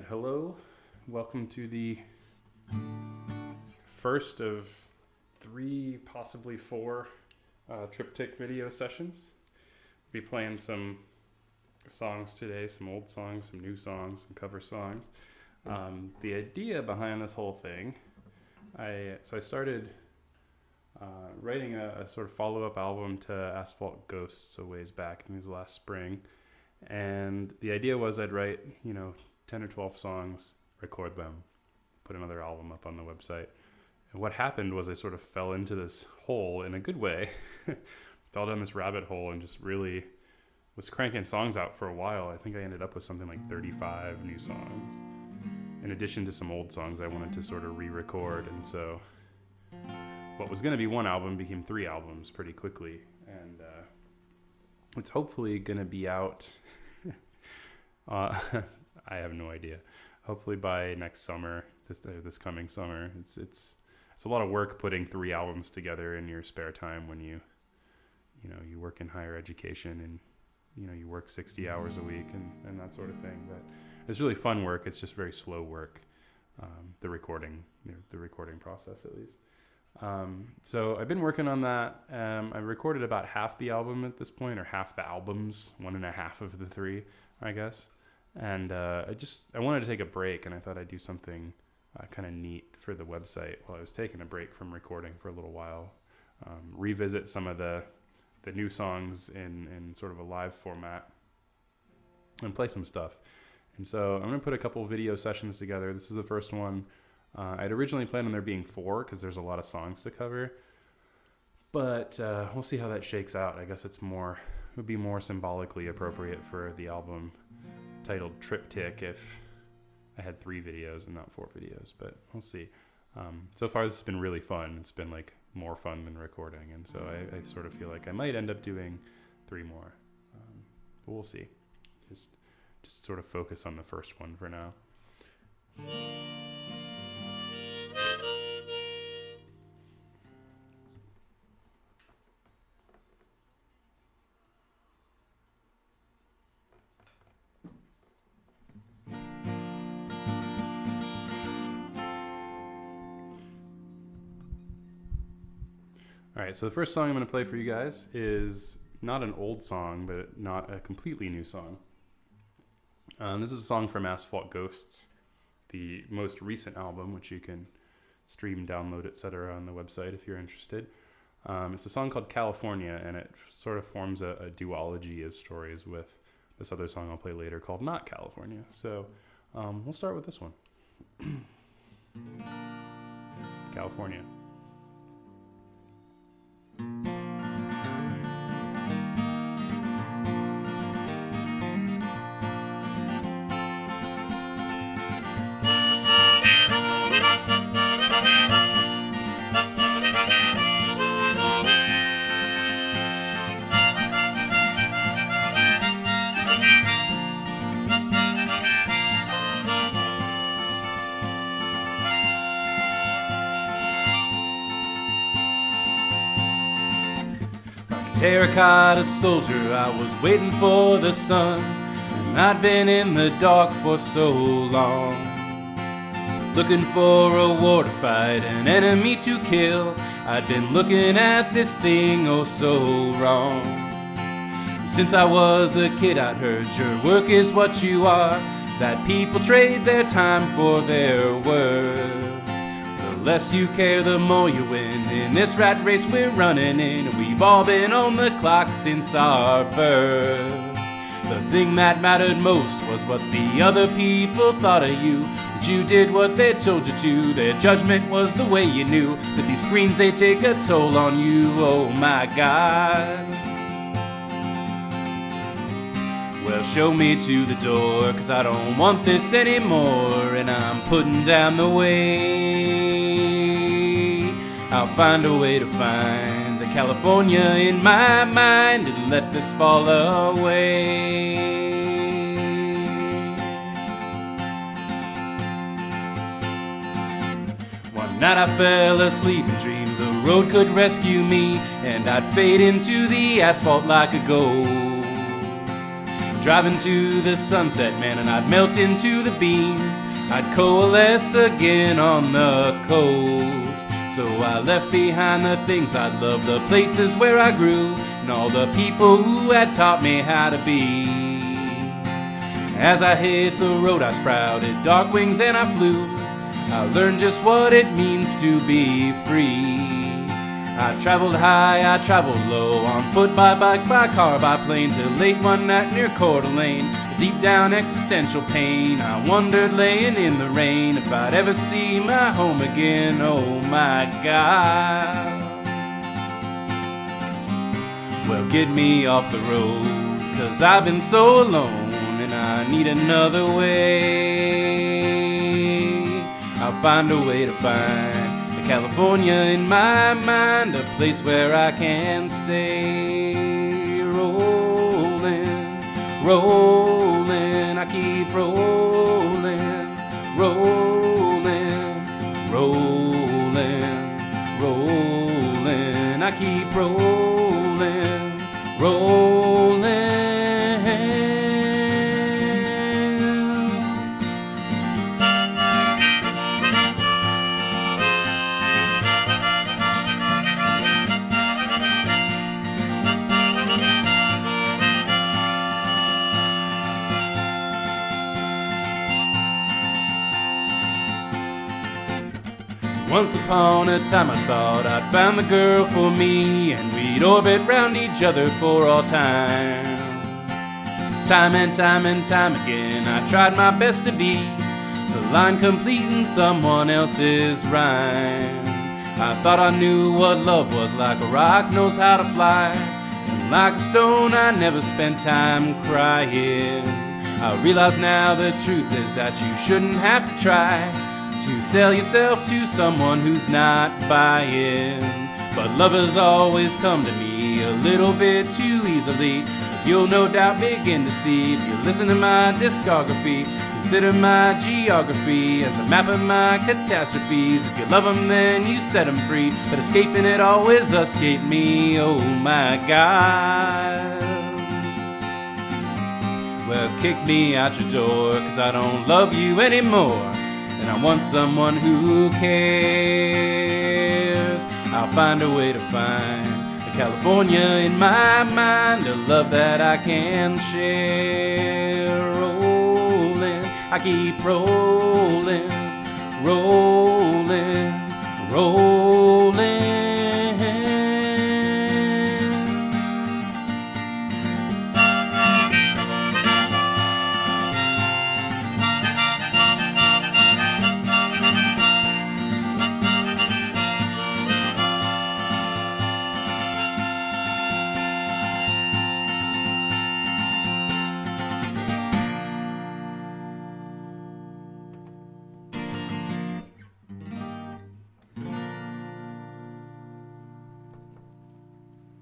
Hello. Welcome to the first of 3, possibly 4 Triptych video sessions. We'll be playing some songs today, some old songs, some new songs, some cover songs. The idea behind this whole thing, I started writing a sort of follow-up album to Asphalt Ghosts a ways back, I think it was last spring. And the idea was I'd write, 10 or 12 songs, record them, put another album up on the website. And what happened was I sort of fell into this hole in a good way, fell down this rabbit hole and just really was cranking songs out for a while. I think I ended up with something like 35 new songs, in addition to some old songs I wanted to sort of re-record. And so what was going to be one album became 3 albums pretty quickly. And it's hopefully going to be out... I have no idea. Hopefully by next summer, this coming summer. It's a lot of work putting 3 albums together in your spare time when you work in higher education and you work 60 hours a week and that sort of thing. But it's really fun work. It's just very slow work. The recording process at least. So I've been working on that. I recorded about half the album at this point, or half the albums, 1.5 of the 3, I guess. And I wanted to take a break, and I thought I'd do something kind of neat for the website while I was taking a break from recording for a little while. Revisit some of the new songs in sort of a live format and play some stuff. And so I'm going to put a couple video sessions together. This is the first one. I'd originally planned on there being 4 because there's a lot of songs to cover. But we'll see how that shakes out. I guess it would be more symbolically appropriate for the album titled Triptych if I had 3 videos and not 4 videos, but we'll see. So far this has been really fun. It's been like more fun than recording, and so I sort of feel like I might end up doing 3 more, but we'll see. Just sort of focus on the first one for now. All right, so the first song I'm going to play for you guys is not an old song, but not a completely new song. This is a song from Asphalt Ghosts, the most recent album, which you can stream, download, etc. on the website if you're interested. It's a song called California, and it sort of forms a duology of stories with this other song I'll play later called Not California. So we'll start with this one. California. Terracotta soldier, I was waiting for the sun, and I'd been in the dark for so long, looking for a war to fight, an enemy to kill. I'd been looking at this thing oh so wrong. Since I was a kid I'd heard your work is what you are, that people trade their time for their worth. The less you care, the more you win. In this rat race we're running in, we've all been on the clock since our birth. The thing that mattered most was what the other people thought of you, that you did what they told you to. Their judgment was the way you knew that these screens, they take a toll on you. Oh my God. Well, show me to the door, 'cause I don't want this anymore, and I'm putting down the weight. I'll find a way to find the California in my mind and let this fall away. One night I fell asleep and dreamed the road could rescue me, and I'd fade into the asphalt like a ghost. Driving to the sunset, man, and I'd melt into the beams. I'd coalesce again on the coast. So I left behind the things I loved, the places where I grew, and all the people who had taught me how to be. As I hit the road, I sprouted dark wings and I flew. I learned just what it means to be free. I traveled high, I traveled low, on foot, by bike, by car, by plane, till late one night near Coeur d'Alene. Deep down existential pain, I wondered laying in the rain if I'd ever see my home again, oh my God. Well, get me off the road, 'cause I've been so alone, and I need another way. I'll find a way to find California in my mind, a place where I can stay. Rolling, rolling, I keep rolling, rolling, rolling, rolling, I keep rolling, rolling. Once upon a time I thought I'd found the girl for me, and we'd orbit round each other for all time. Time and time and time again I tried my best to be the line completing someone else's rhyme. I thought I knew what love was, like a rock knows how to fly, and like a stone I never spent time crying. I realize now the truth is that you shouldn't have to try to sell yourself to someone who's not buying. But lovers always come to me a little bit too easily, as you'll no doubt begin to see if you listen to my discography. Consider my geography as a map of my catastrophes. If you love them, then you set them free, but escaping it always escaped me, oh my God. Well, kick me out your door, 'cause I don't love you anymore, and I want someone who cares. I'll find a way to find the California in my mind, a love that I can share. Rolling, I keep rolling, rolling, rolling.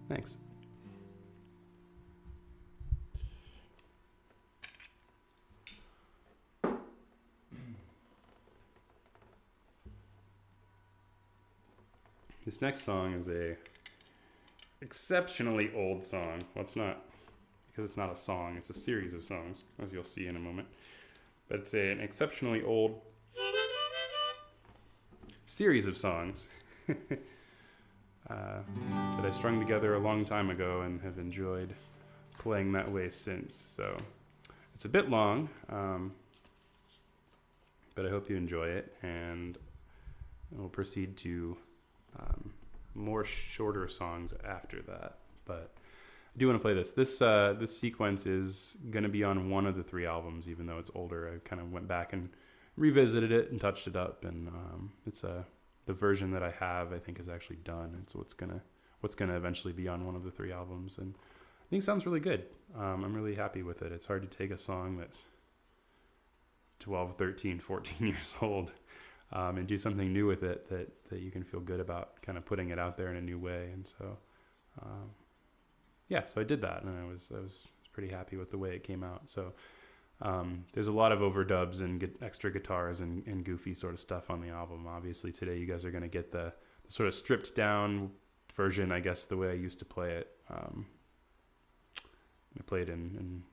Thanks. This next song is a exceptionally old song. Well, it's not, because it's not a song, it's a series of songs, as you'll see in a moment. But it's an exceptionally old series of songs that I strung together a long time ago and have enjoyed playing that way since. So it's a bit long, but I hope you enjoy it, and we'll proceed to more shorter songs after that. But I do want to play this. This sequence is going to be on one of the 3 albums, even though it's older. I kind of went back and revisited it and touched it up, and it's the version that I have, I think, is actually done, and so what's gonna eventually be on one of the 3 albums, and I think it sounds really good. I'm really happy with it. It's hard to take a song that's 12, 13, 14 years old and do something new with it that you can feel good about, kind of putting it out there in a new way. And so so I did that, and I was pretty happy with the way it came out. So there's a lot of overdubs and extra guitars and goofy sort of stuff on the album. Obviously today you guys are going to get the sort of stripped down version, I guess, the way I used to play it. I played in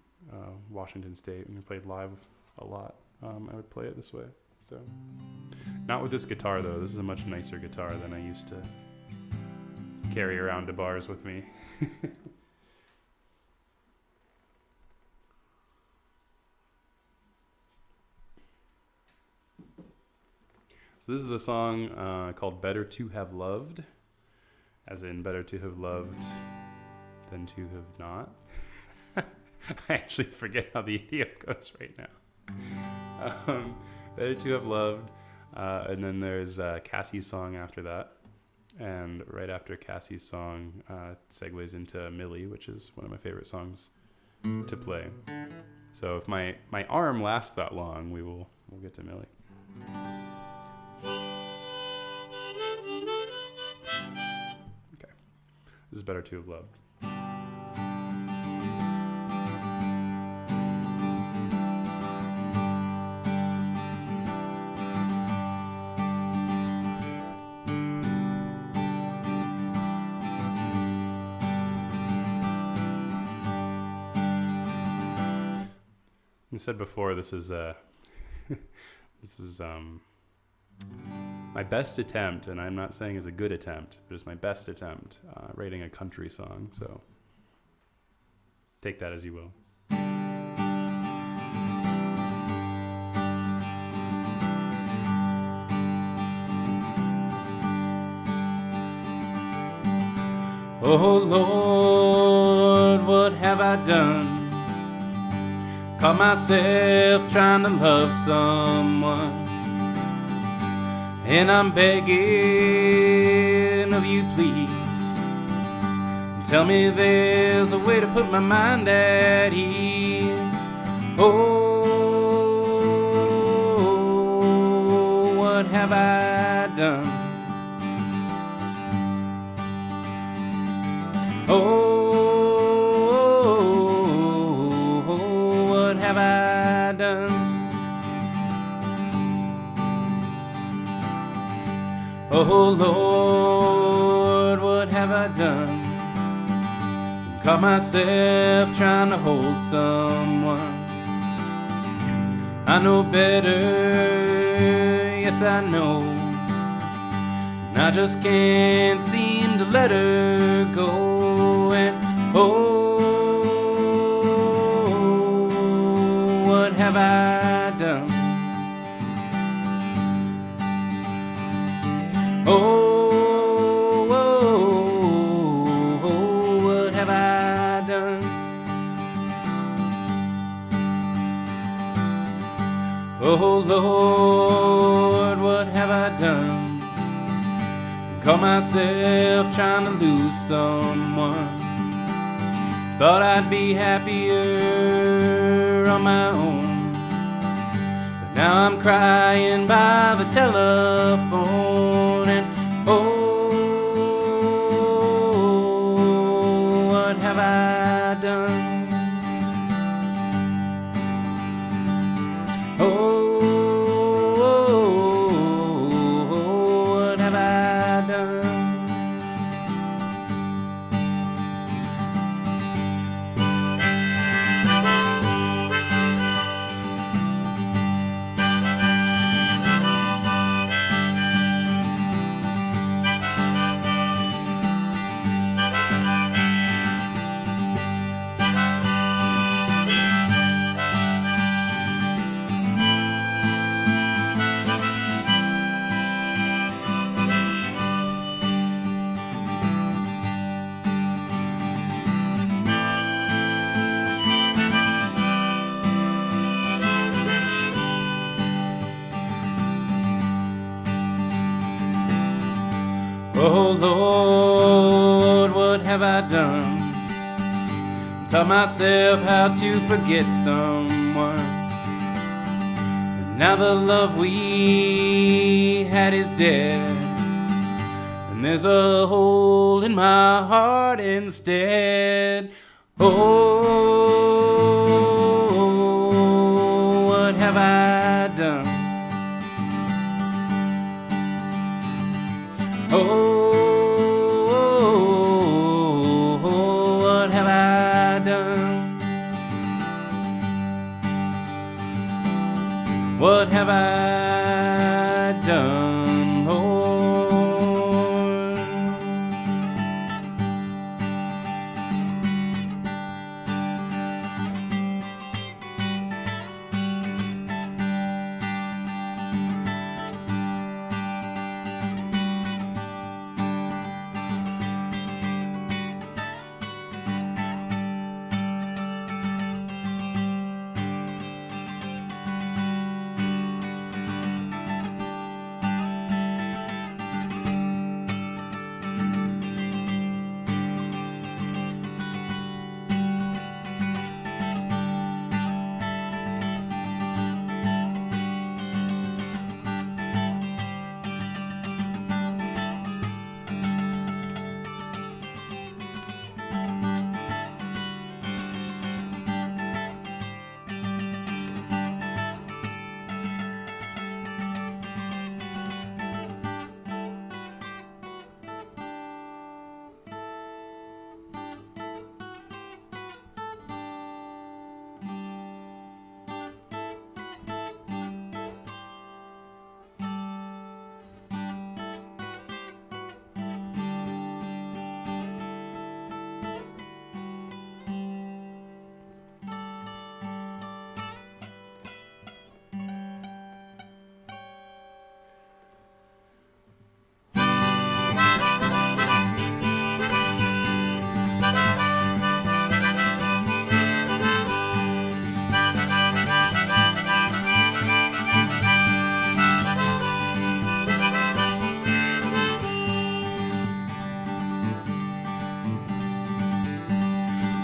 Washington State, and we played live a lot. I would play it this way. So, not with this guitar though. This is a much nicer guitar than I used to carry around to bars with me. So this is a song called Better to Have Loved, as in better to have loved than to have not. I actually forget how the idiom goes right now. Better to Have Loved, and then there's Cassie's song after that. And right after Cassie's song, segues into Millie, which is one of my favorite songs to play. So if my arm lasts that long, we'll get to Millie. Okay, this is Better to Have Loved. You said before, this is my best attempt, and I'm not saying it's a good attempt, but it's my best attempt writing a country song. So take that as you will. Oh Lord, what have I done? Caught myself trying to love someone, and I'm begging of you, please, tell me there's a way to put my mind at ease. Oh, what have I done? Oh, have I done? Oh Lord, what have I done? Caught myself trying to hold someone I know better, yes I know, and I just can't seem to let her go. And oh, what have I done? Oh, what have I done? Oh Lord, what have I done? Caught myself trying to lose someone. Thought I'd be happier on my own, but now I'm crying by the telephone. And oh, what have I done? Oh, what have I done? Oh Lord, what have I done? Taught myself how to forget someone, and now the love we had is dead, and there's a hole in my heart instead. Oh, what have I done? Oh, what have I done?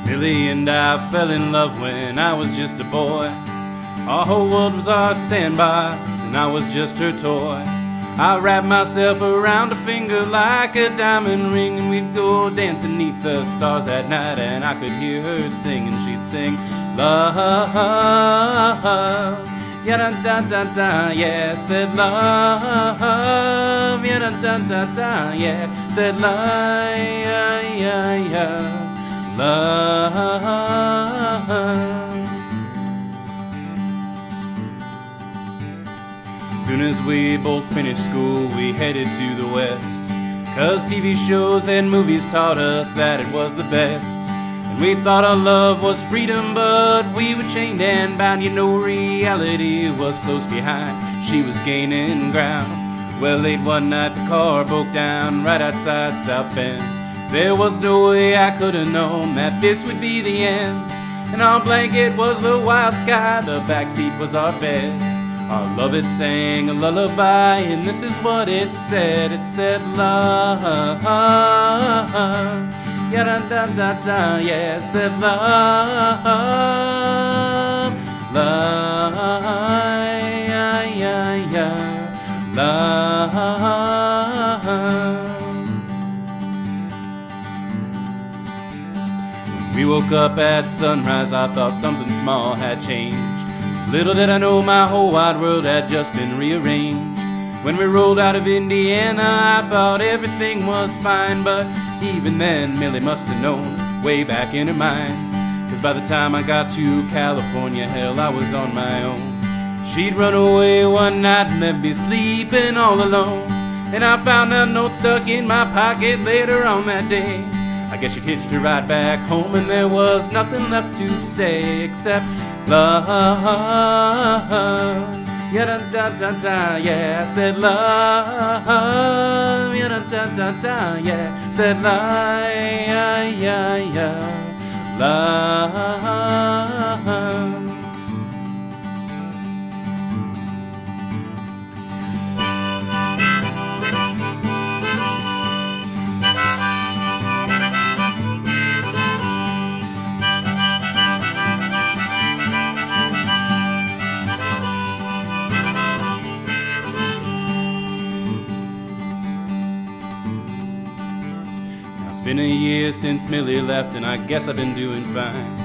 Millie and I fell in love when I was just a boy. Our whole world was our sandbox, and I was just her toy. I wrapped myself around her finger like a diamond ring, and we'd go dancing neath the stars at night, and I could hear her sing, and she'd sing, love, ya-da-da-da-da, yeah, said love, ya-da-da-da-da, yeah, said love, love. Soon as we both finished school, we headed to the west, 'cause TV shows and movies taught us that it was the best. And we thought our love was freedom, but we were chained and bound. You know, reality was close behind. She was gaining ground. Well, late one night the car broke down right outside South Bend. There was no way I could have known that this would be the end. And our blanket was the wild sky, the backseat was our bed. Our love, it sang a lullaby, and this is what it said. It said, love, ya-da-da-da-da, yeah, it said love, love, ya-ya-ya, love. When we woke up at sunrise, I thought something small had changed. Little did I know my whole wide world had just been rearranged. When we rolled out of Indiana, I thought everything was fine, but even then, Millie must have known way back in her mind. 'Cause by the time I got to California, hell, I was on my own. She'd run away one night and left me sleeping all alone. And I found a note stuck in my pocket later on that day. I guess she'd hitched her right back home, and there was nothing left to say except love, ya-da-da-da-da, yeah, said love, ya-da-da-da-da, yeah, said love, ya-ya-ya, love. It's been a year since Millie left, and I guess I've been doing fine.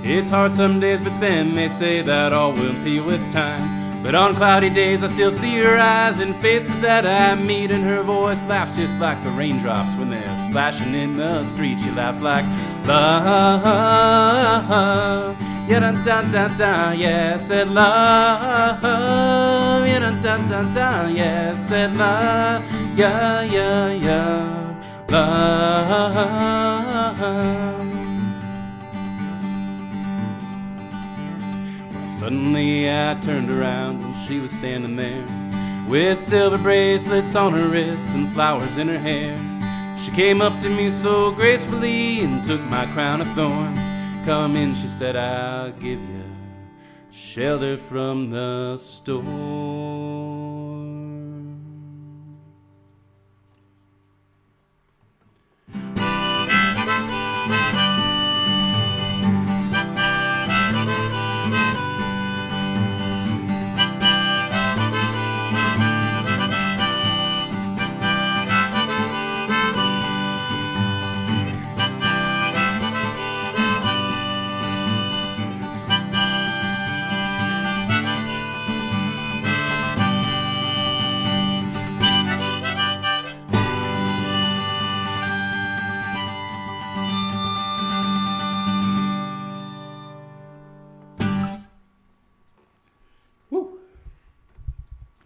It's hard some days, but then they say that all will heal with time. But on cloudy days I still see her eyes and faces that I meet, and her voice laughs just like the raindrops when they're splashing in the street. She laughs like love, ya-da-da-da-da, yeah, said love, ya-da-da-da-da, yeah, said love, ya-ya-ya, love. Well, suddenly I turned around and she was standing there with silver bracelets on her wrists and flowers in her hair. She came up to me so gracefully and took my crown of thorns. Come in, she said, I'll give you shelter from the storm.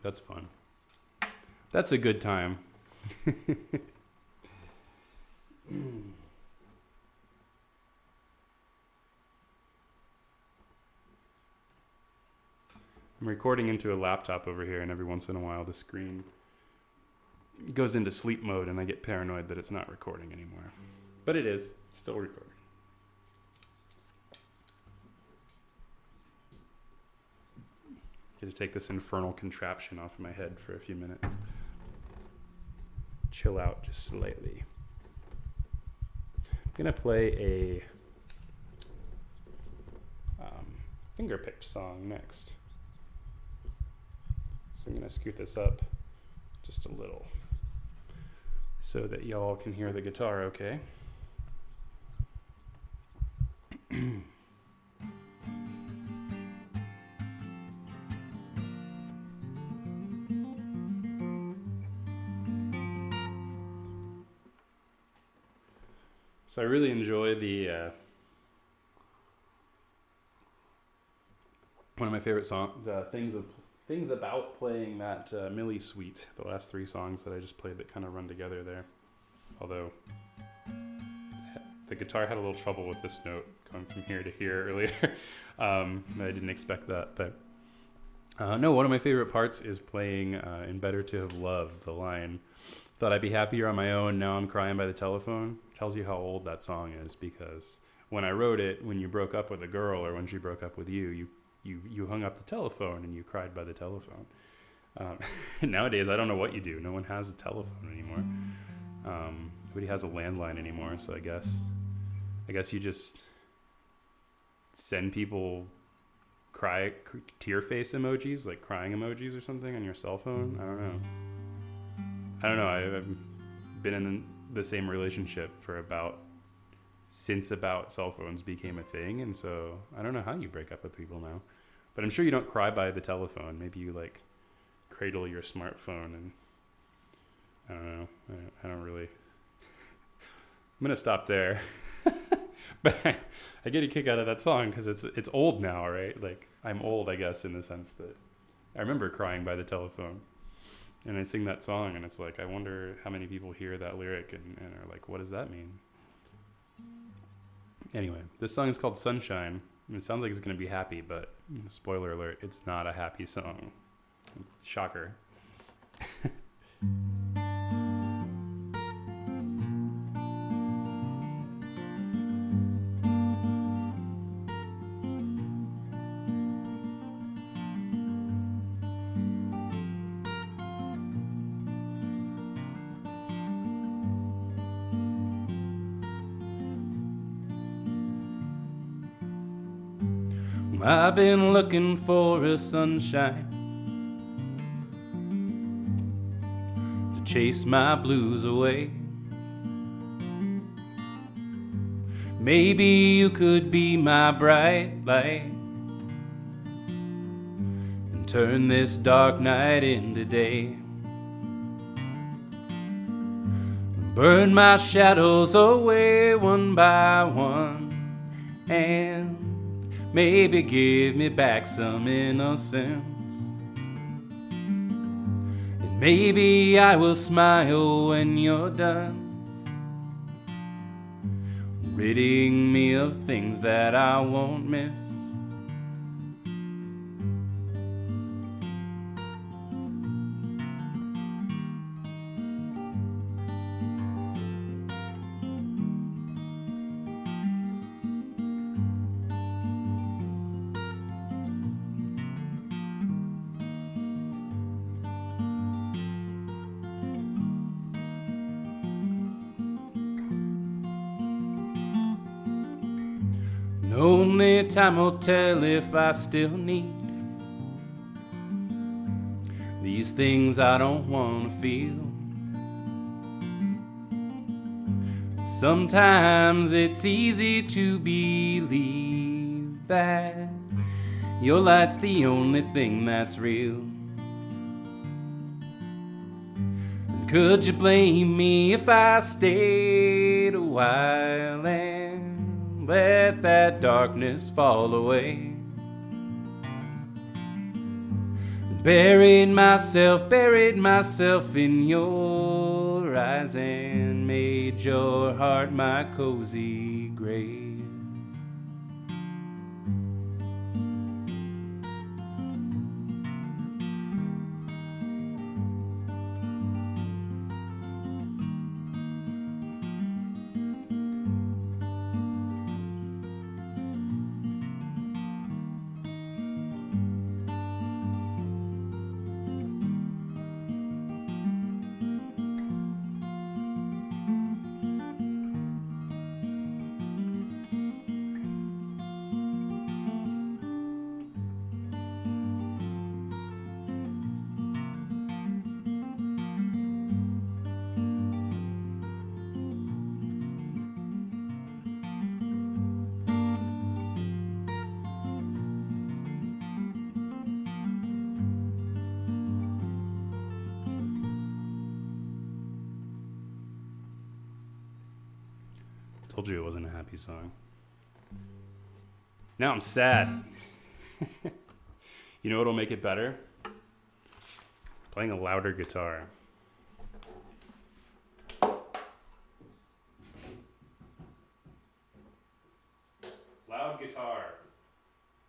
That's fun. That's a good time. I'm recording into a laptop over here, and every once in a while the screen goes into sleep mode, and I get paranoid that it's not recording anymore. But it is. It's still recording. Get to take this infernal contraption off of my head for a few minutes. Chill out just slightly. I'm going to play a finger-picked song next. So I'm going to scoot this up just a little so that y'all can hear the guitar okay. So I really enjoy the one of my favorite things about playing that Millie suite, the last 3 songs that I just played that kind of run together there. Although the guitar had a little trouble with this note going from here to here earlier. I didn't expect that, but no, one of my favorite parts is playing in Better to Have Loved, the line, "Thought I'd be happier on my own, now I'm crying by the telephone." Tells you how old that song is, because when I wrote it, when you broke up with a girl or when she broke up with you hung up the telephone and you cried by the telephone. Nowadays, I don't know what you do. No one has a telephone anymore. Nobody has a landline anymore, so I guess you just send people tear face emojis, like crying emojis or something on your cell phone. I don't know. I've been in the same relationship since about cell phones became a thing, and so I don't know how you break up with people now. But I'm sure you don't cry by the telephone. Maybe you like cradle your smartphone, and I don't know. I don't really. I'm gonna stop there. But I get a kick out of that song because it's old now, right? Like, I'm old, I guess, in the sense that I remember crying by the telephone. And I sing that song, and it's like, I wonder how many people hear that lyric and are like, what does that mean? Anyway, this song is called Sunshine. It sounds like it's going to be happy, but spoiler alert, it's not a happy song. Shocker. I've been looking for a sunshine to chase my blues away. Maybe you could be my bright light and turn this dark night into day. Burn my shadows away one by one, and maybe give me back some innocence. And maybe I will smile when you're done, ridding me of things that I won't miss. Only time will tell if I still need these things I don't want to feel. Sometimes it's easy to believe that your light's the only thing that's real. And could you blame me if I stayed a while and let that darkness fall away? Buried myself in your eyes and made your heart my cozy grave. Told you it wasn't a happy song. Now I'm sad. You know what'll make it better? Playing a louder guitar. Loud guitar.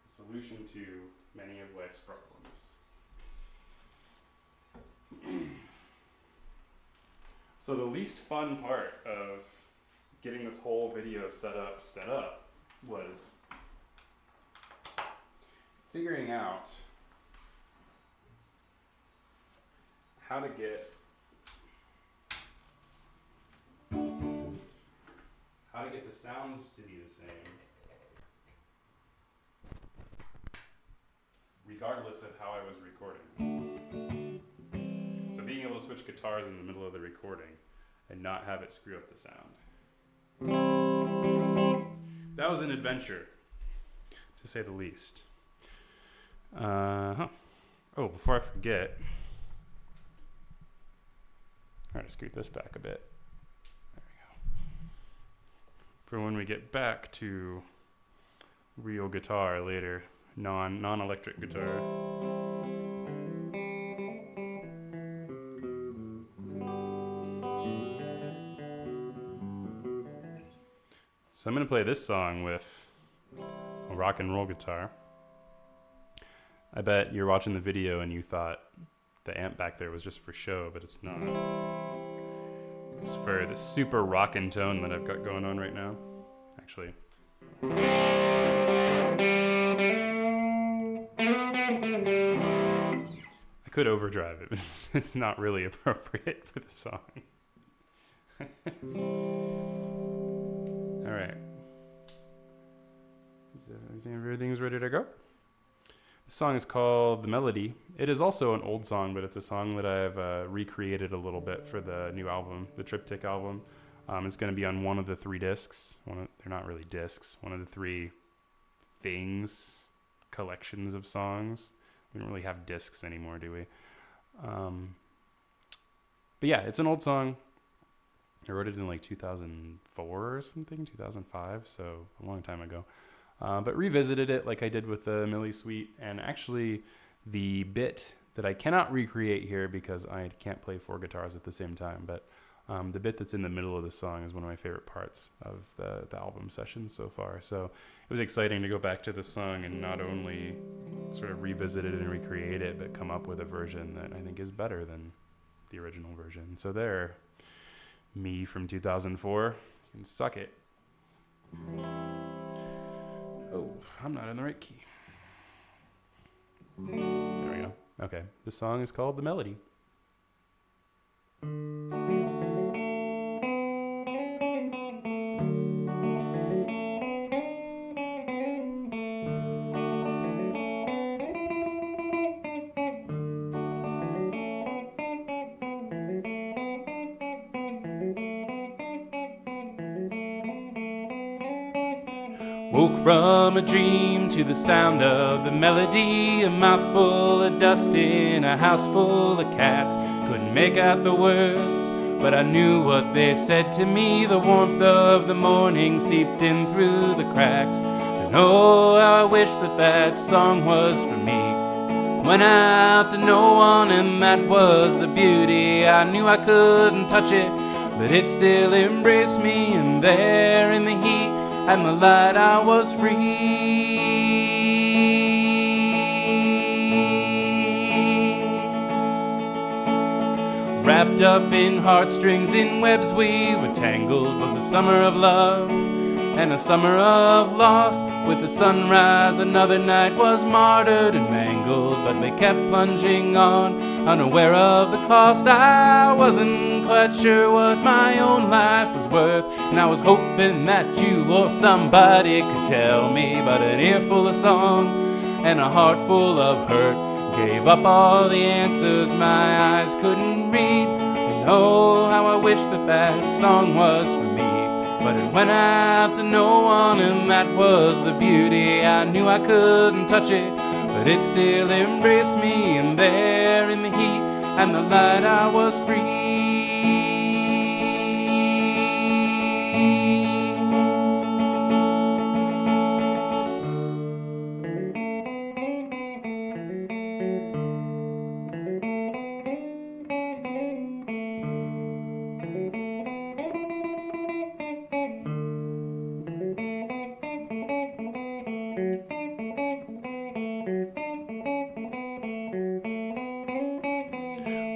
Solution to many of life's problems. So the least fun part of getting this whole video set up was figuring out how to get the sound to be the same, regardless of how I was recording. So being able to switch guitars in the middle of the recording and not have it screw up the sound. That was an adventure, to say the least. Oh, before I forget, I'm gonna scoot this back a bit. There we go. For when we get back to real guitar later, non-electric guitar. So I'm going to play this song with a rock and roll guitar. I bet you're watching the video and you thought the amp back there was just for show, but it's not. It's for the super rockin' tone that I've got going on right now. Actually. I could overdrive it, but it's not really appropriate for the song. All right. Everything's ready to go? The song is called The Melody. It is also an old song, but it's a song that I've recreated a little bit for the new album, the Triptych album. It's going to be on one of the 3 discs. They're not really discs. One of the 3 things, collections of songs. We don't really have discs anymore, do we? But yeah, it's an old song. I wrote it in like 2004 or something, 2005, so a long time ago. But revisited it like I did with the Millie suite, and actually the bit that I cannot recreate here because I can't play 4 guitars at the same time, but the bit that's in the middle of the song is one of my favorite parts of the album sessions so far. So it was exciting to go back to the song and not only sort of revisit it and recreate it, but come up with a version that I think is better than the original version. So there, me from 2004, you can suck it. Oh, I'm not in the right key. There we go. Okay, this song is called The Melody. Woke from a dream to the sound of the melody, a mouthful of dust in a house full of cats. Couldn't make out the words, but I knew what they said to me. The warmth of the morning seeped in through the cracks. And oh, how I wish that song was for me. Went out to no one, and that was the beauty. I knew I couldn't touch it, but it still embraced me. And there in the heat and the light I was free. Wrapped up in heartstrings, in webs we were tangled. Was a summer of love and a summer of loss. With the sunrise another night was martyred and mangled, but we kept plunging on, unaware of the cost. I wasn't quite sure what my own life was worth, and I was hoping that you or somebody could tell me. But an ear full of song and a heart full of hurt gave up all the answers my eyes couldn't read. And oh, how I wish that song was for me. But it went out to no one, and that was the beauty. I knew I couldn't touch it, but it still embraced me. And there in the heat and the light I was free.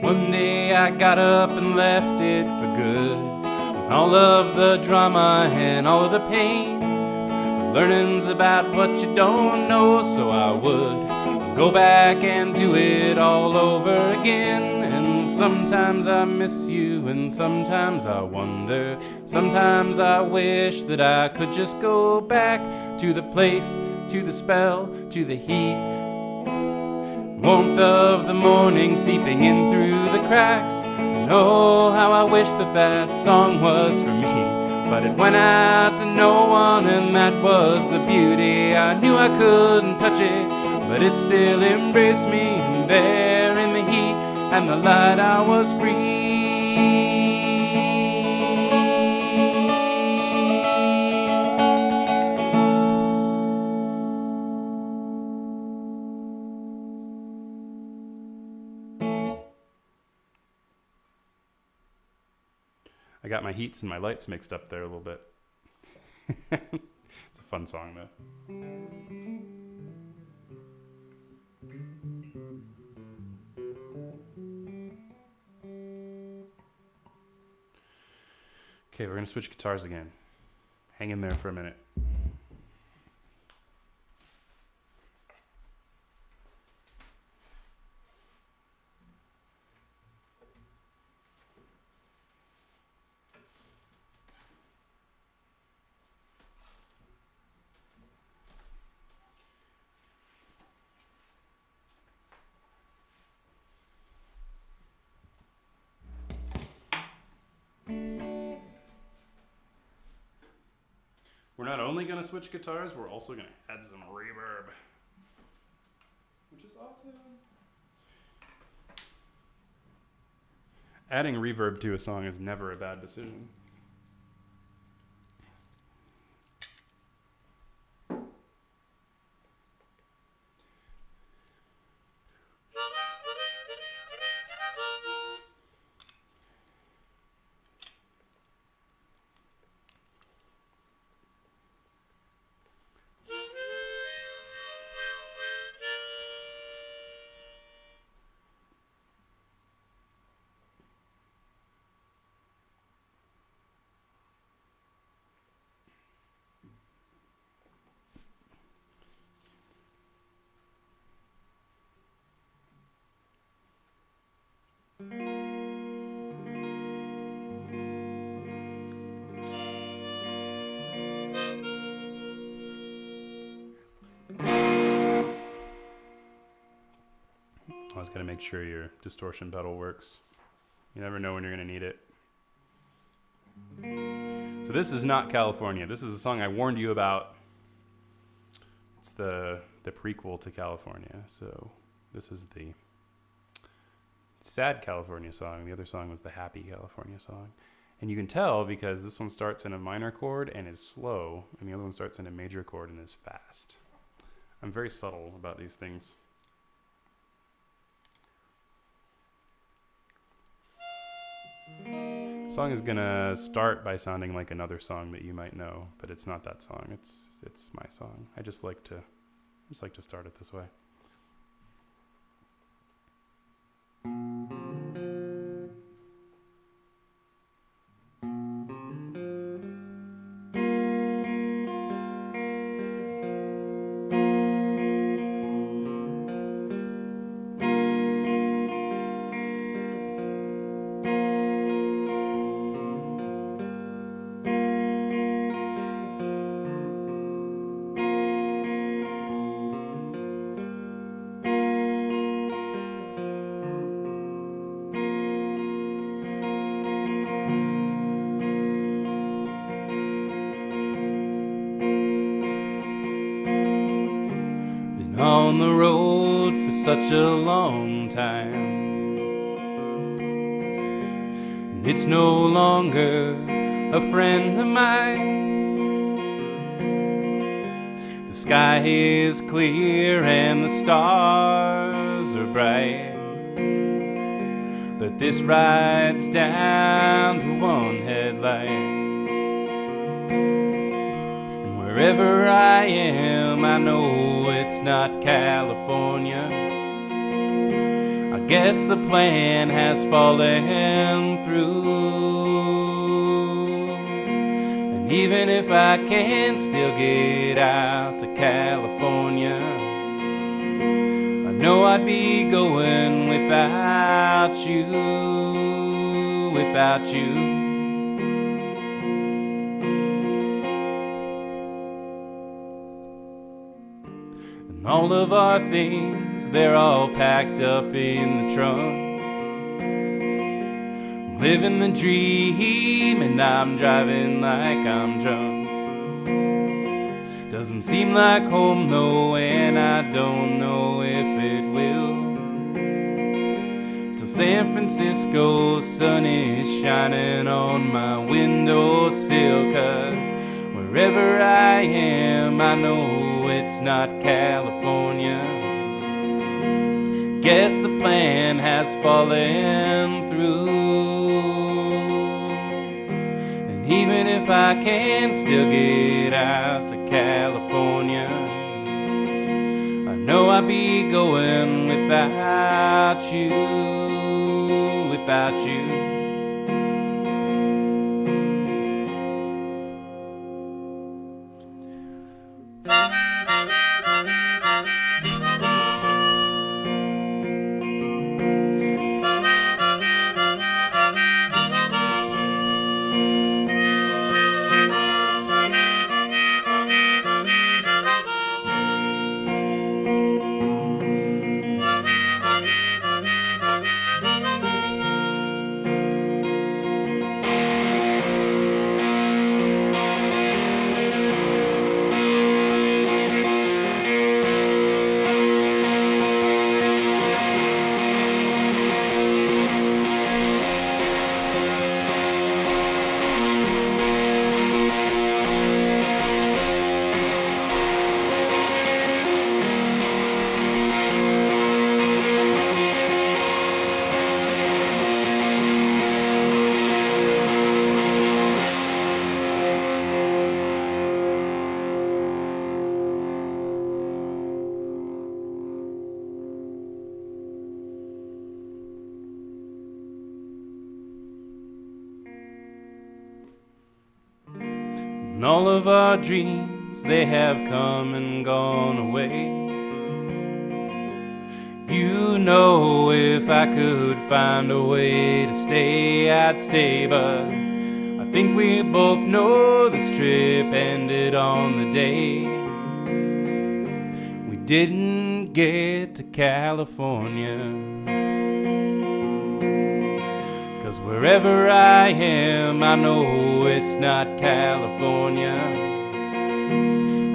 One day I got up and left it for good. All of the drama and all of the pain, but learning's about what you don't know, so I would go back and do it all over again. And sometimes I miss you, and sometimes I wonder, sometimes I wish that I could just go back to the place, to the spell, to the heat, warmth of the morning seeping in through the cracks. And oh, how I wish that that song was for me, but it went out to no one, and that was the beauty. I knew I couldn't touch it, but it still embraced me, and there in the heat and the light I was free. I got my heats and my lights mixed up there a little bit. It's a fun song, though. Okay, we're going to switch guitars again. Hang in there for a minute. We're not only going to switch guitars, we're also going to add some reverb, which is awesome. Adding reverb to a song is never a bad decision. Always got to make sure your distortion pedal works. You never know when you're going to need it. So this is not California. This is a song I warned you about. It's the prequel to California. So this is the sad California song. The other song was the happy California song. And you can tell because this one starts in a minor chord and is slow, and the other one starts in a major chord and is fast. I'm very subtle about these things. The song is gonna start by sounding like another song that you might know, but it's not that song. It's my song. I just like to start it this way. On the road for such a long time, and it's no longer a friend of mine. The sky is clear and the stars are bright, but this ride's down to one headlight. Wherever I am, I know it's not California. I Guess the plan has fallen through. And even if I can still get out to California, I know I'd be going without you, without you. And all of our things, they're all packed up in the trunk. I'm living the dream and I'm driving like I'm drunk. Doesn't seem like home though, and I don't know if it will, till San Francisco's sun is shining on my windowsill. 'Cause wherever I am, I know it's not California. Guess the plan has fallen through. And even if I can still get out to California, I know I'd be going without you, without you. And all of our dreams, they have come and gone away. You know, if I could find a way to stay, I'd stay. But I think we both know this trip ended on the day we didn't get to California. Wherever I am, I know it's not California.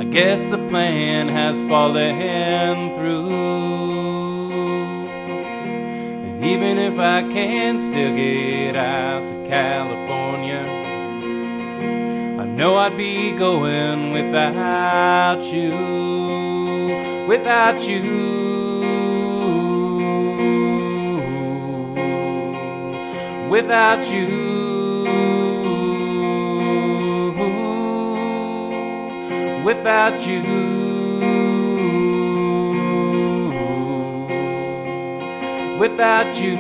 I guess the plan has fallen through. And even if I can still get out to California, I know I'd be going without you, without you. Without you, without you, without you,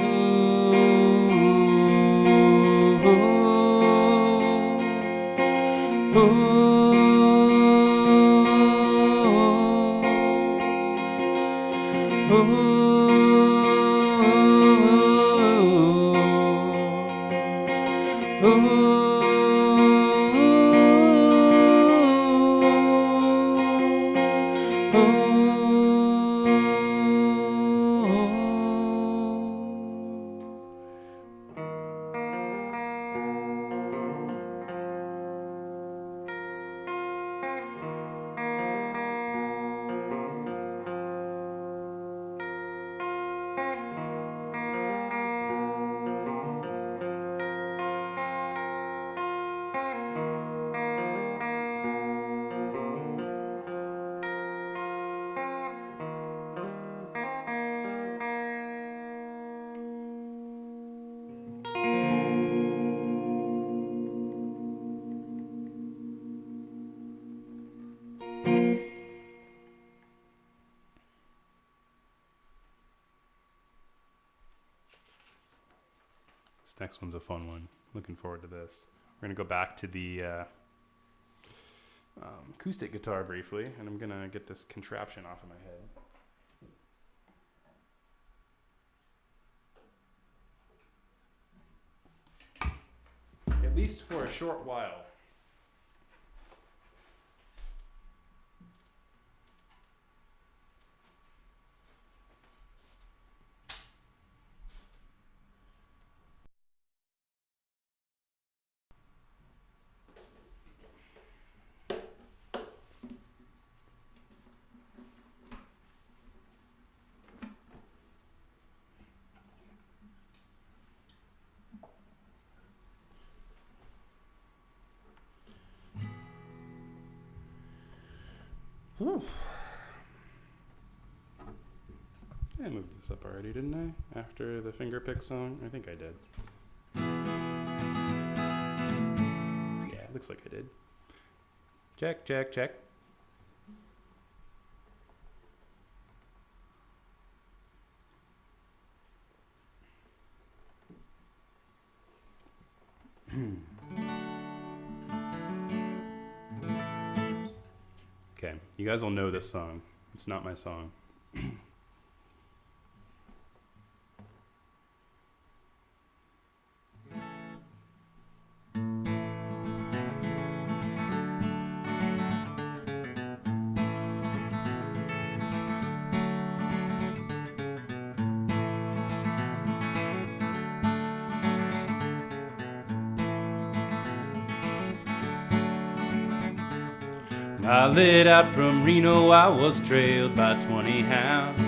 next one's a fun one. Looking forward to this. We're going to go back to the acoustic guitar briefly, and I'm going to get this contraption off of my head. At least for a short while. Whew. I moved this up already, didn't I? After the finger pick song? I think I did. Yeah, looks like I did. Check, check, check. Okay, you guys will know this song. It's not my song. I lit out from Reno, I was trailed by 20 hounds.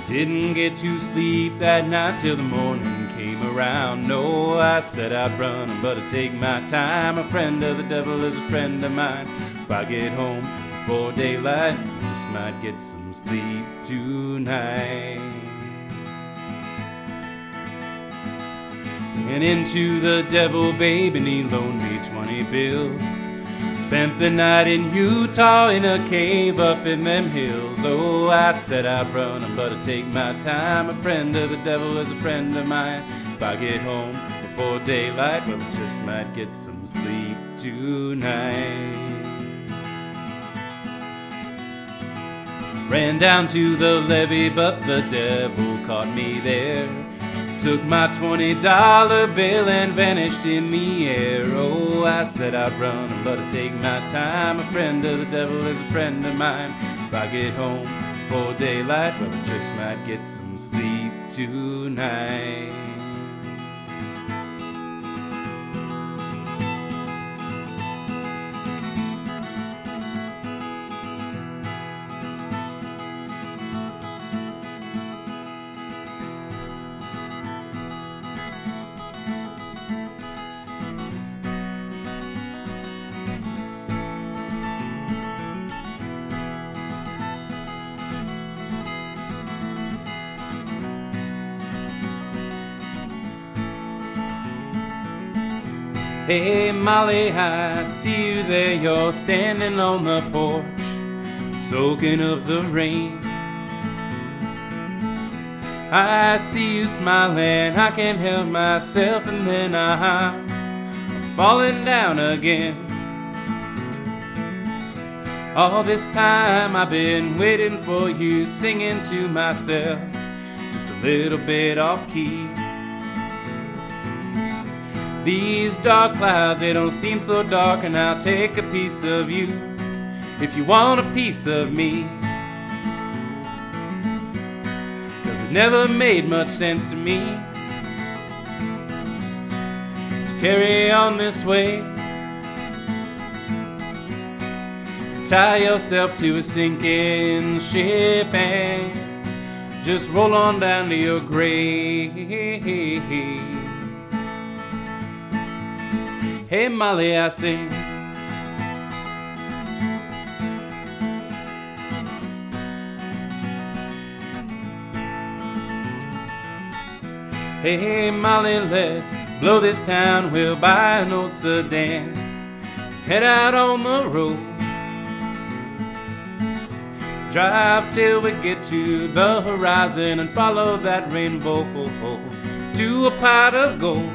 Didn't get to sleep that night till the morning came around. No, I said I'd run, but I'd take my time. A friend of the devil is a friend of mine. If I get home before daylight, I just might get some sleep tonight. And into the devil, babe, and he loaned me 20 bills. Spent the night in Utah in a cave up in them hills. Oh, I said I'd run, but I'd take my time. A friend of the devil is a friend of mine. If I get home before daylight, well, I just might get some sleep tonight. Ran down to the levee, but the devil caught me there. Took my $20 bill and vanished in the air. Oh, I said I'd run, but I'd take my time. A friend of the devil is a friend of mine. If I get home before daylight, well, I just might get some sleep tonight. Hey Molly, I see you there, you're standing on the porch, soaking up the rain. I see you smiling, I can't help myself, and then I'm falling down again. All this time I've been waiting for you, singing to myself, just a little bit off key. These dark clouds, they don't seem so dark, and I'll take a piece of you if you want a piece of me. 'Cause it never made much sense to me to carry on this way, to tie yourself to a sinking ship and just roll on down to your grave. Hey Molly, I sing. Hey Molly, let's blow this town, we'll buy an old sedan, head out on the road, drive till we get to the horizon and follow that rainbow to a pot of gold.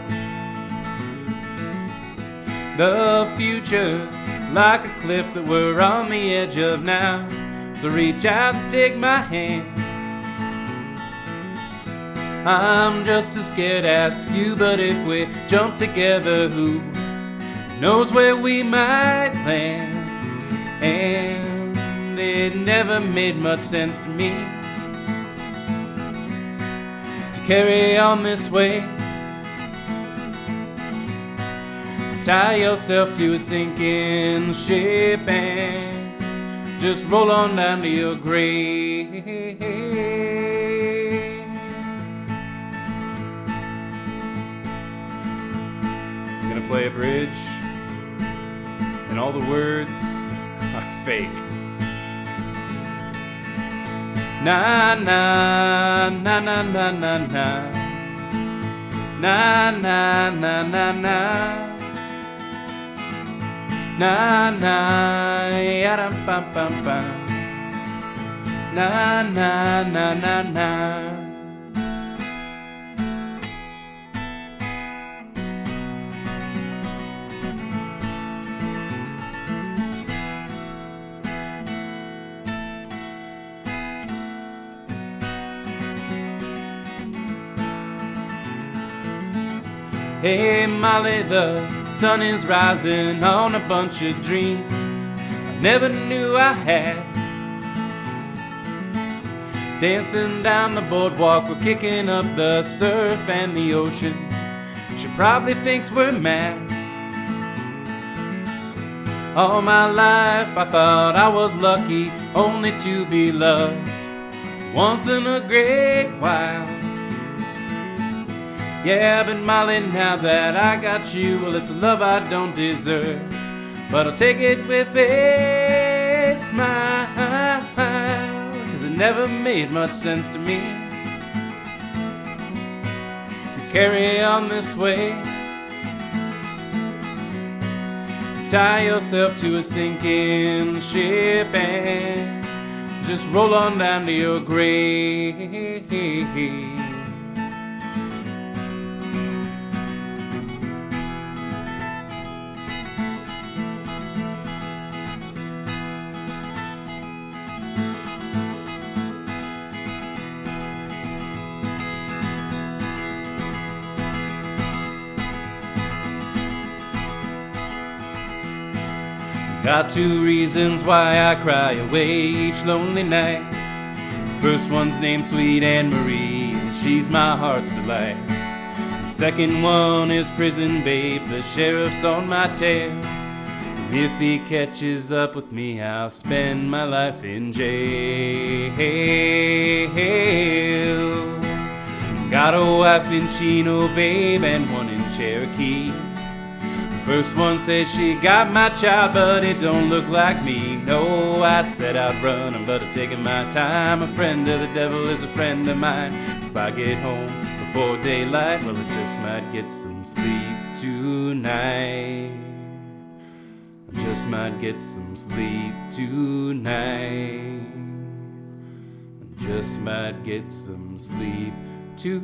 The future's like a cliff that we're on the edge of now. So reach out and take my hand. I'm just as scared as you, but if we jump together, who knows where we might land? And it never made much sense to me to carry on this way, to tie yourself to a sinking ship and just roll on down to your grave. I'm gonna play a bridge, and all the words are fake. Na na na na na na na na na na na na na na ya ram pam pam pam na na na na na. Hey Molly, the sun is rising on a bunch of dreams I never knew I had. Dancing down the boardwalk, we're kicking up the surf and the ocean. She probably thinks we're mad. All my life I thought I was lucky only to be loved once in a great while. Yeah, but Molly, now that I got you, well, it's a love I don't deserve, but I'll take it with a smile, 'cause it never made much sense to me to carry on this way, to tie yourself to a sinking ship and just roll on down to your grave. Got two reasons why I cry away each lonely night. First one's named Sweet Anne Marie, and she's my heart's delight. The second one is Prison Babe, the sheriff's on my tail. And if he catches up with me, I'll spend my life in jail. Got a wife in Chino, babe, and one in Cherokee. First one says she got my child, but it don't look like me. No, I set out running, but I'm taking my time. A friend of the devil is a friend of mine. If I get home before daylight, well, I just might get some sleep tonight. I just might get some sleep tonight. I just might get some sleep tonight.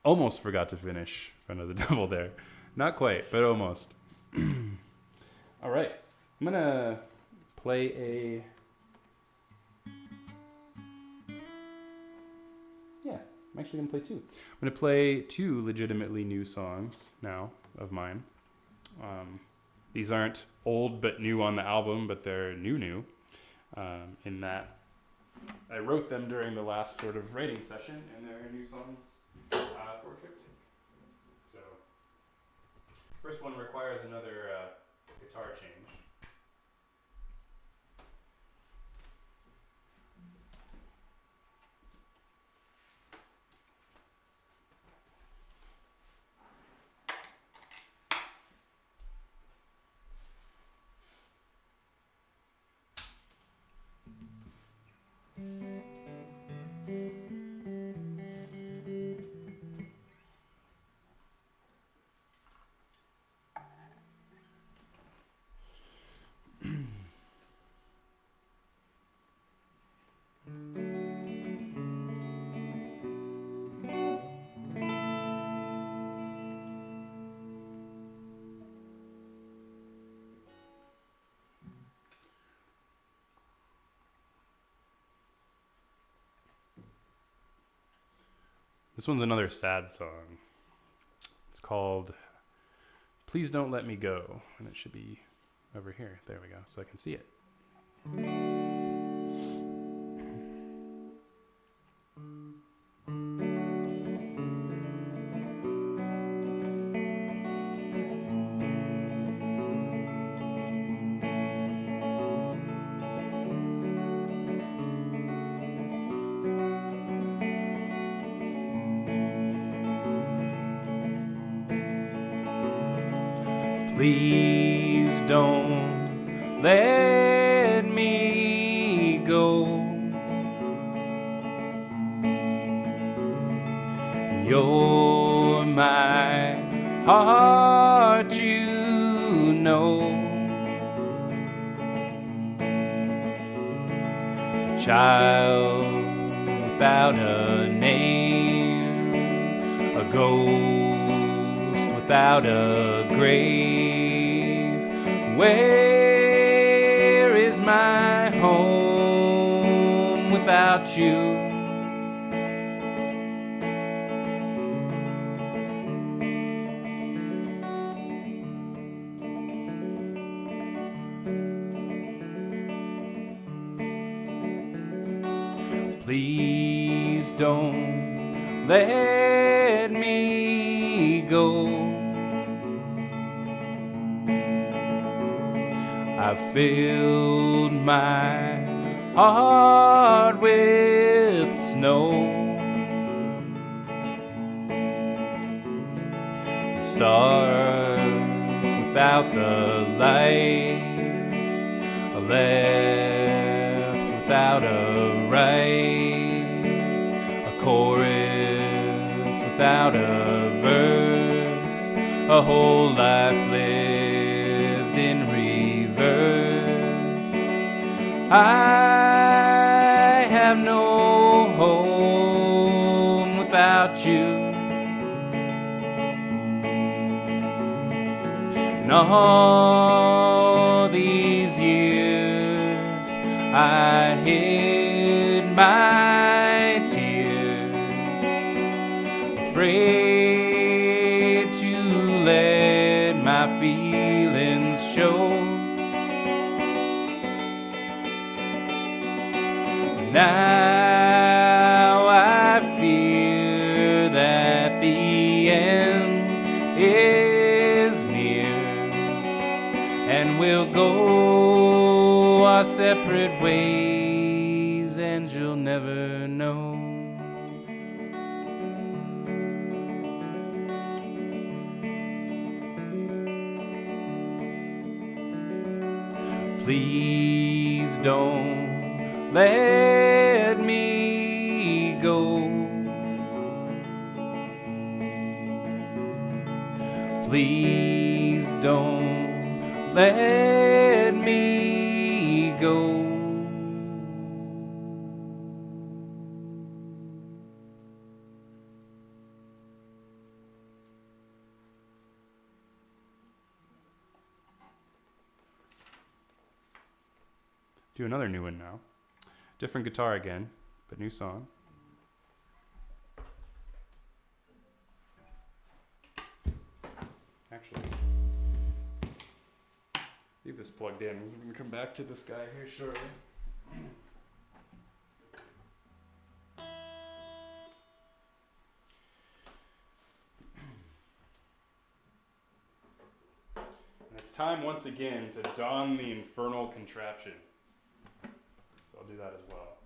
Almost forgot to finish Friend of the Devil there. Not quite, but almost. All right. I'm going to play a... Yeah, I'm actually going to play two. I'm going to play two legitimately new songs now of mine. These aren't old but new on the album, but they're new. In that I wrote them during the last sort of writing session, and they're new songs for Triptych. So, first one requires another guitar change. This one's another sad song. It's called Please Don't Let Me Go. And it should be over here. There we go. So I can see it. Please don't let me go. You're my heart, you know. A child without a name, a ghost without a grave. Where is my home without you? Please don't let me go. I filled my heart with snow. The stars without the light are left without a right. A chorus without a verse, a whole life lived in reverse. I have no home without you. And all these years I hid my tears, afraid to let my feelings show. Now I fear that the end is near, and we'll go our separate ways, and you'll never know. Please don't let me go. Please don't let me go. Do another new one now. Different guitar again, but new song. Actually, leave this plugged in. We're going to come back to this guy here shortly. And it's time once again to don the infernal contraption. So I'll do that as well.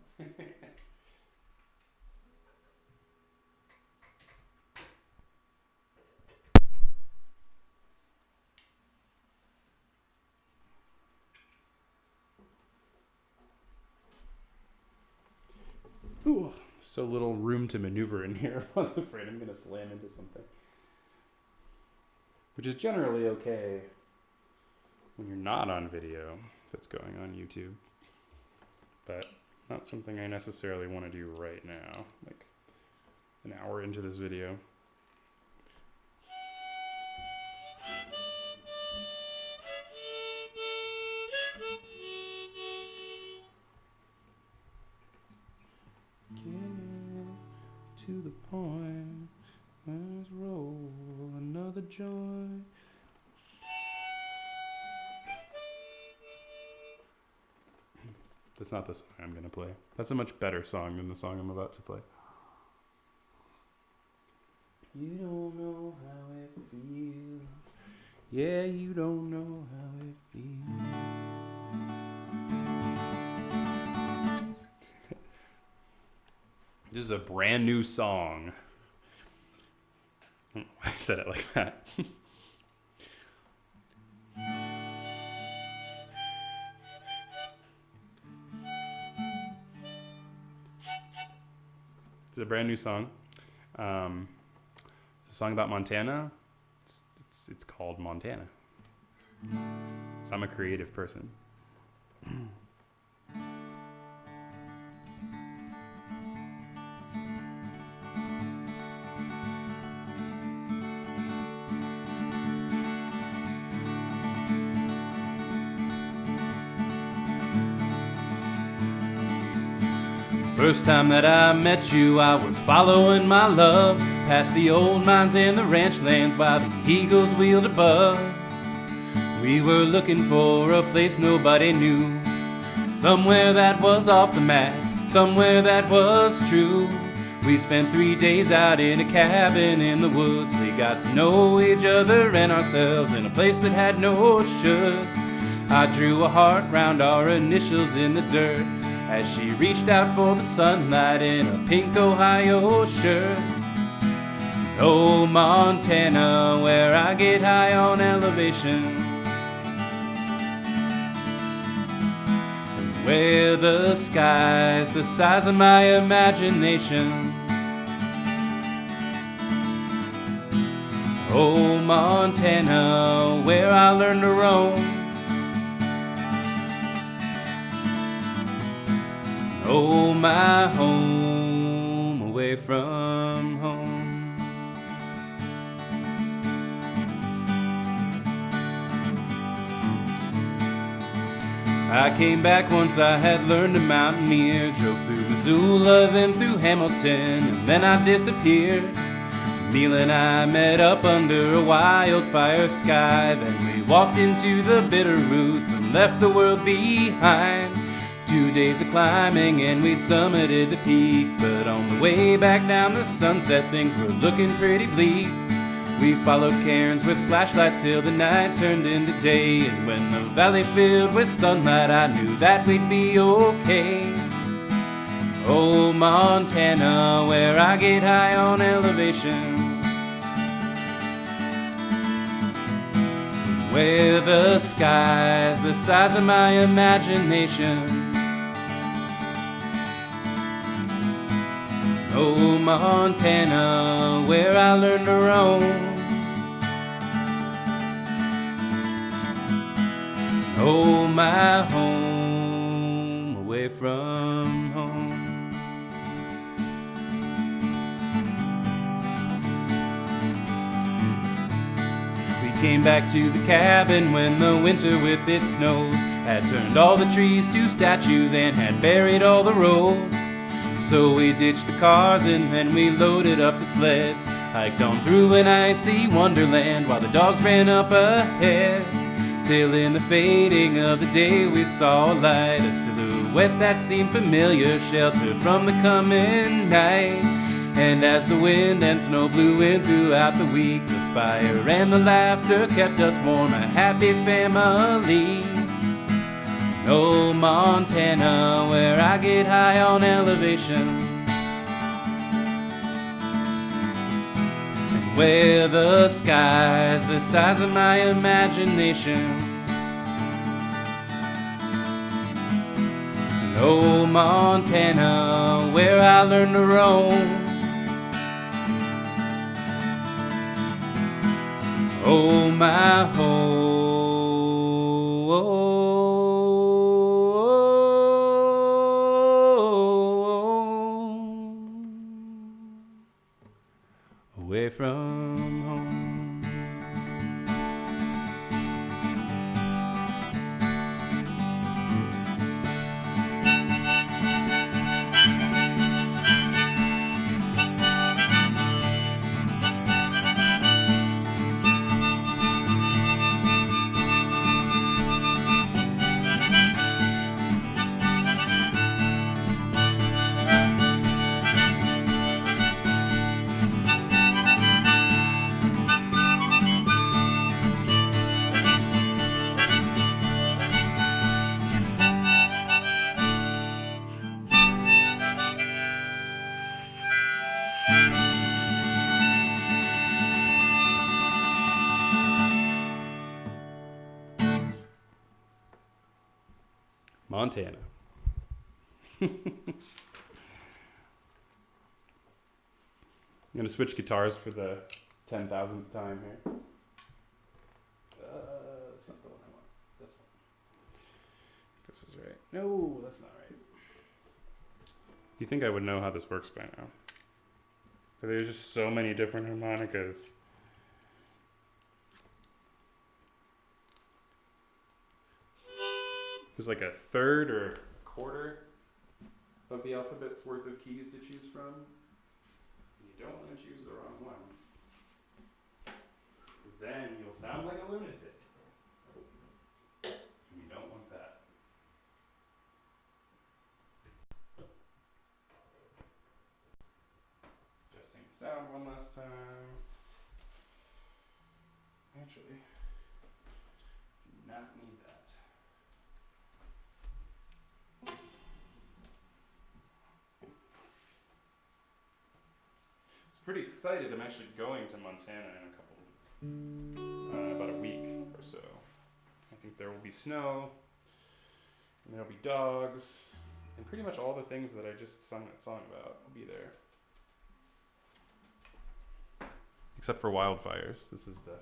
Ooh, so little room to maneuver in here. I was afraid I'm going to slam into something. Which is generally okay when you're not on video that's going on YouTube. But not something I necessarily want to do right now, like an hour into this video. Give to the point. Let's roll another joint. That's not the song I'm going to play. That's a much better song than the song I'm about to play. You don't know how it feels. Yeah, you don't know how it feels. This is a brand new song. I said it like that. It's a brand new song. It's a song about Montana. It's called Montana. So I'm a creative person. First time that I met you, I was following my love past the old mines and the ranch lands while the eagles wheeled above. We were looking for a place nobody knew, somewhere that was off the map, somewhere that was true. We spent 3 days out in a cabin in the woods. We got to know each other and ourselves in a place that had no shoulds. I drew a heart round our initials in the dirt as she reached out for the sunlight in a pink Ohio shirt. Oh, Montana, where I get high on elevation, and where the sky's the size of my imagination. Oh, Montana, where I learned to roam. Oh, my home away from home. I came back once I had learned to mountaineer, drove through Missoula, then through Hamilton, and then I disappeared. Neil and I met up under a wildfire sky, then we walked into the bitter roots and left the world behind. 2 days of climbing and we'd summited the peak, but on the way back down the sunset things were looking pretty bleak. We followed cairns with flashlights till the night turned into day, and when the valley filled with sunlight I knew that we'd be okay. Oh, Montana, where I get high on elevation, where the sky's the size of my imagination. Oh, Montana, where I learned to roam. Oh, my home away from home. We came back to the cabin when the winter with its snows had turned all the trees to statues and had buried all the roads. So we ditched the cars and then we loaded up the sleds, hiked on through an icy wonderland while the dogs ran up ahead. Till in the fading of the day we saw a light, a silhouette that seemed familiar, sheltered from the coming night. And as the wind and snow blew in throughout the week, the fire and the laughter kept us warm, a happy family. Oh, Montana, where I get high on elevation, and where the sky's the size of my imagination. Oh, Montana, where I learned to roam. Oh, my home away from home. Montana. I'm going to switch guitars for the 10,000th time here. That's not the one I want. This one. This is right. No, that's not right. You think I would know how this works by now. But there's just so many different harmonicas. There's like a third or a quarter of the alphabet's worth of keys to choose from. You don't want to choose the wrong one. Because then you'll sound like a lunatic. And you don't want that. Adjusting the sound one last time. Actually, do not need that. Pretty excited. I'm actually going to Montana in about a week or so. I think there will be snow, and there'll be dogs, and pretty much all the things that I just sung that song about will be there. Except for wildfires. This is the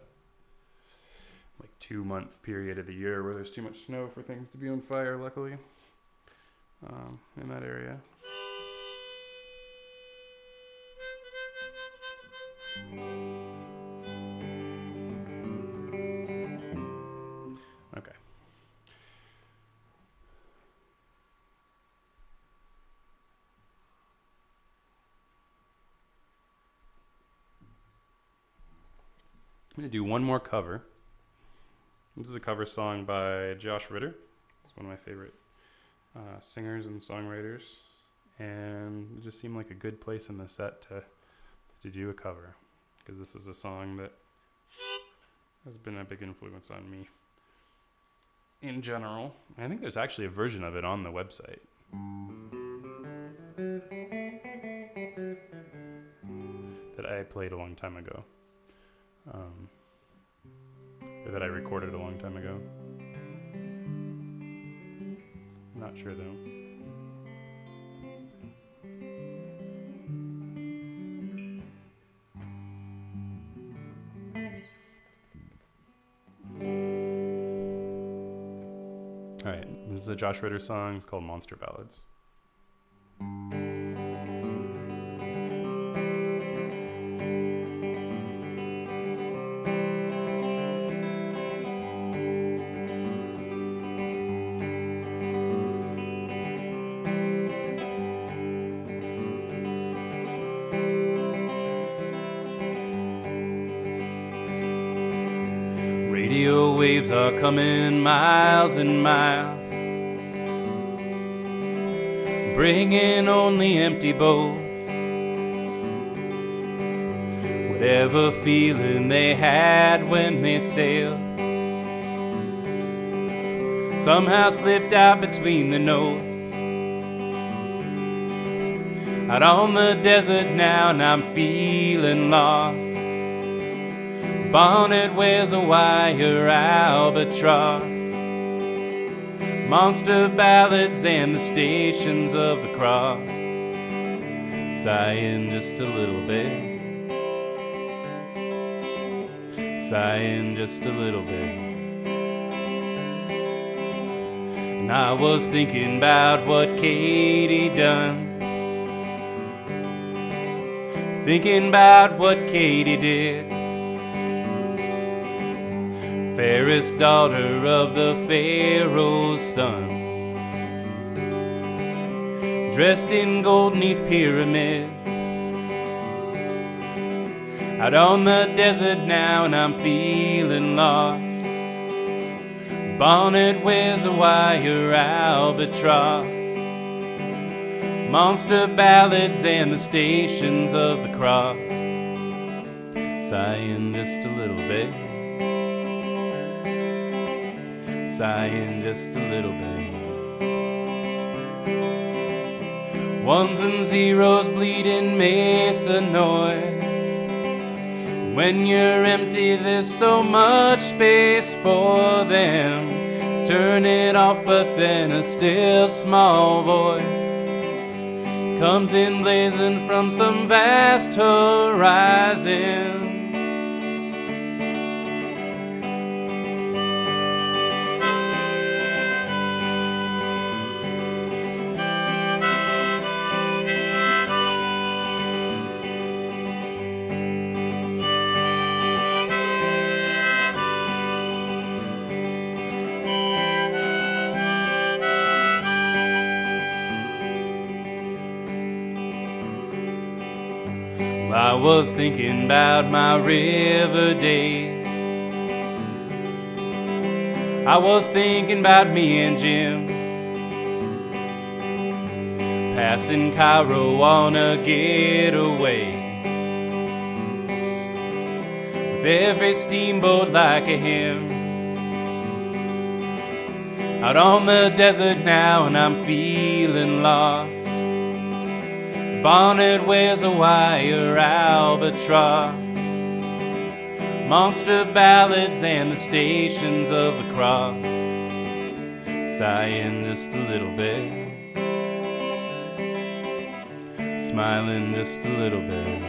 2-month period of the year where there's too much snow for things to be on fire, luckily, in that area. Okay. I'm going to do one more cover. This is a cover song by Josh Ritter. He's one of my favorite singers and songwriters. And it just seemed like a good place in the set to do a cover, because this is a song that has been a big influence on me in general. I think there's actually a version of it on the website that I played a long time ago, or that I recorded a long time ago. I'm not sure though. Alright, this is a Josh Ritter song. It's called Monster Ballads. Radio waves are coming miles and miles, bringing only empty bowls. Whatever feeling they had when they sailed somehow slipped out between the notes. Out on the desert now, and I'm feeling lost. Bonnet wears a wire albatross. Monster ballads and the stations of the cross. Sighing just a little bit. Sighing just a little bit. And I was thinking about what Katie done. Thinking about what Katie did. Fairest daughter of the Pharaoh's son, dressed in gold 'neath pyramids. Out on the desert now, and I'm feeling lost. Bonnet wears a wire albatross. Monster ballads and the stations of the cross. Sighing just a little bit. Sighing just a little bit. Ones and zeros bleeding mesa noise. When you're empty, there's so much space for them. turn it off, but then a still small voice comes in blazing from some vast horizon. I was thinking about my river days. I was thinking about me and Jim, passing Cairo on a getaway, with every steamboat like a hymn. Out on the desert now and I'm feeling lost. Bonnet wears a wire albatross, monster ballads and the stations of the cross, sighing just a little bit, smiling just a little bit.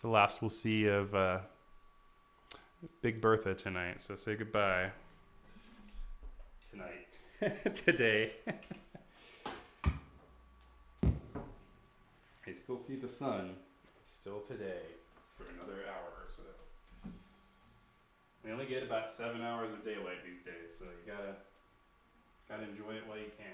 The last we'll see of Big Bertha tonight, so say goodbye tonight. Today. I still see the sun. It's still today for another hour or so. We only get about 7 hours of daylight these days, so you gotta enjoy it while you can.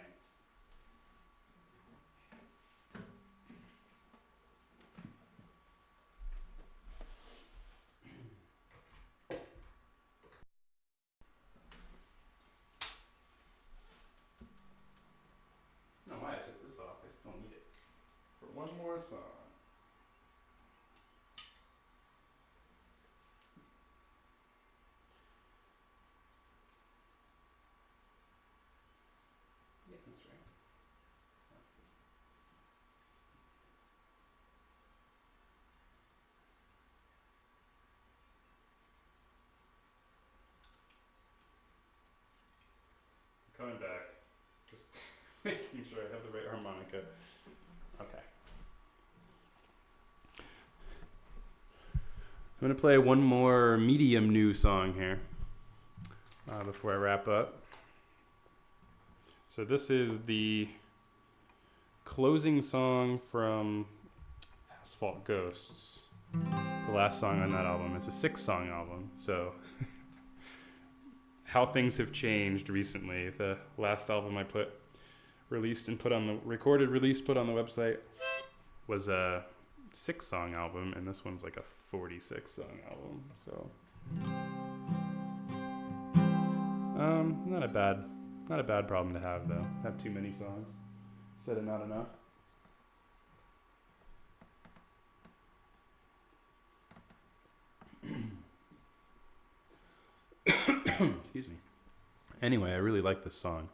One more song. Yeah, that's right. I'm coming back. Just making sure I have the right harmonica. Okay. I'm going to play one more medium new song here before I wrap up. So this is the closing song from Asphalt Ghosts, the last song on that album. It's a 6-song album, so how things have changed recently. The last album I released and put on the website was a 6-song album, and this one's like a 46-song album, so not a bad problem to have, though. Have too many songs instead of not enough. Excuse me. Anyway, I really like this song.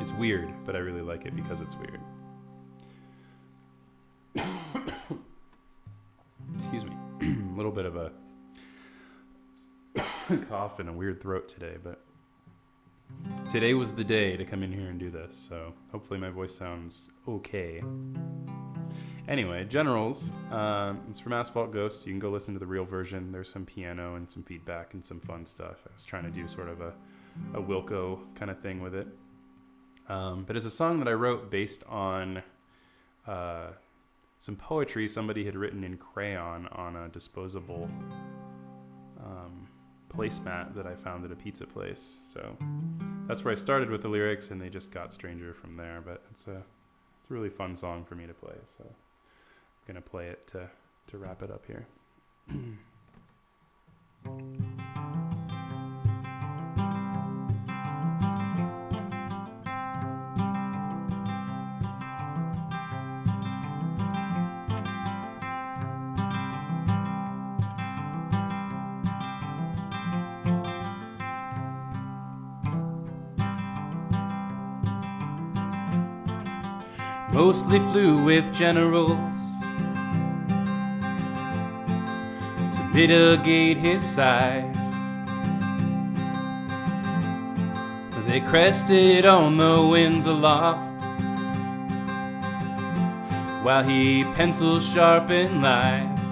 It's weird, but I really like it because it's weird. Excuse me. A little bit of a cough and a weird throat today, but today was the day to come in here and do this, so hopefully my voice sounds okay. Anyway, Generals, it's from Asphalt Ghosts. You can go listen to the real version. There's some piano and some feedback and some fun stuff. I was trying to do sort of a Wilco kind of thing with it. But it's a song that I wrote based on some poetry somebody had written in crayon on a disposable placemat that I found at a pizza place. So that's where I started with the lyrics, and they just got stranger from there. But it's a really fun song for me to play. So I'm gonna play it to wrap it up here. mostly flew with generals to mitigate his size. They crested on the winds aloft while he pencils sharpened lies.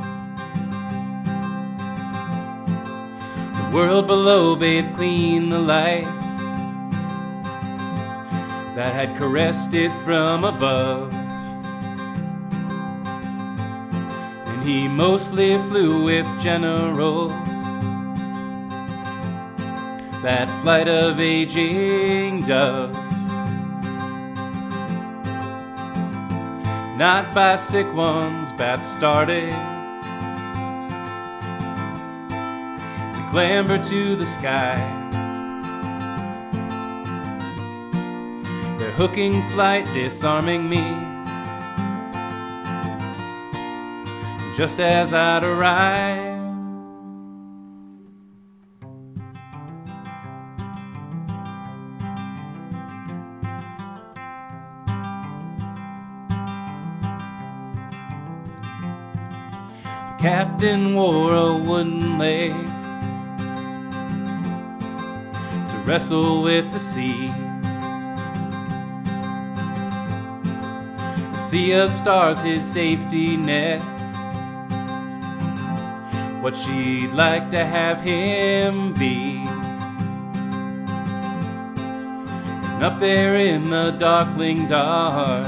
The world below bathed clean the light that had caressed it from above, and he mostly flew with generals, that flight of aging doves, not by sick ones bats started to clamber to the sky. Their hooking flight disarming me just as I'd arrived. The captain wore a wooden leg to wrestle with the sea. A sea of stars, his safety net. What she'd like to have him be. And up there in the darkling dark,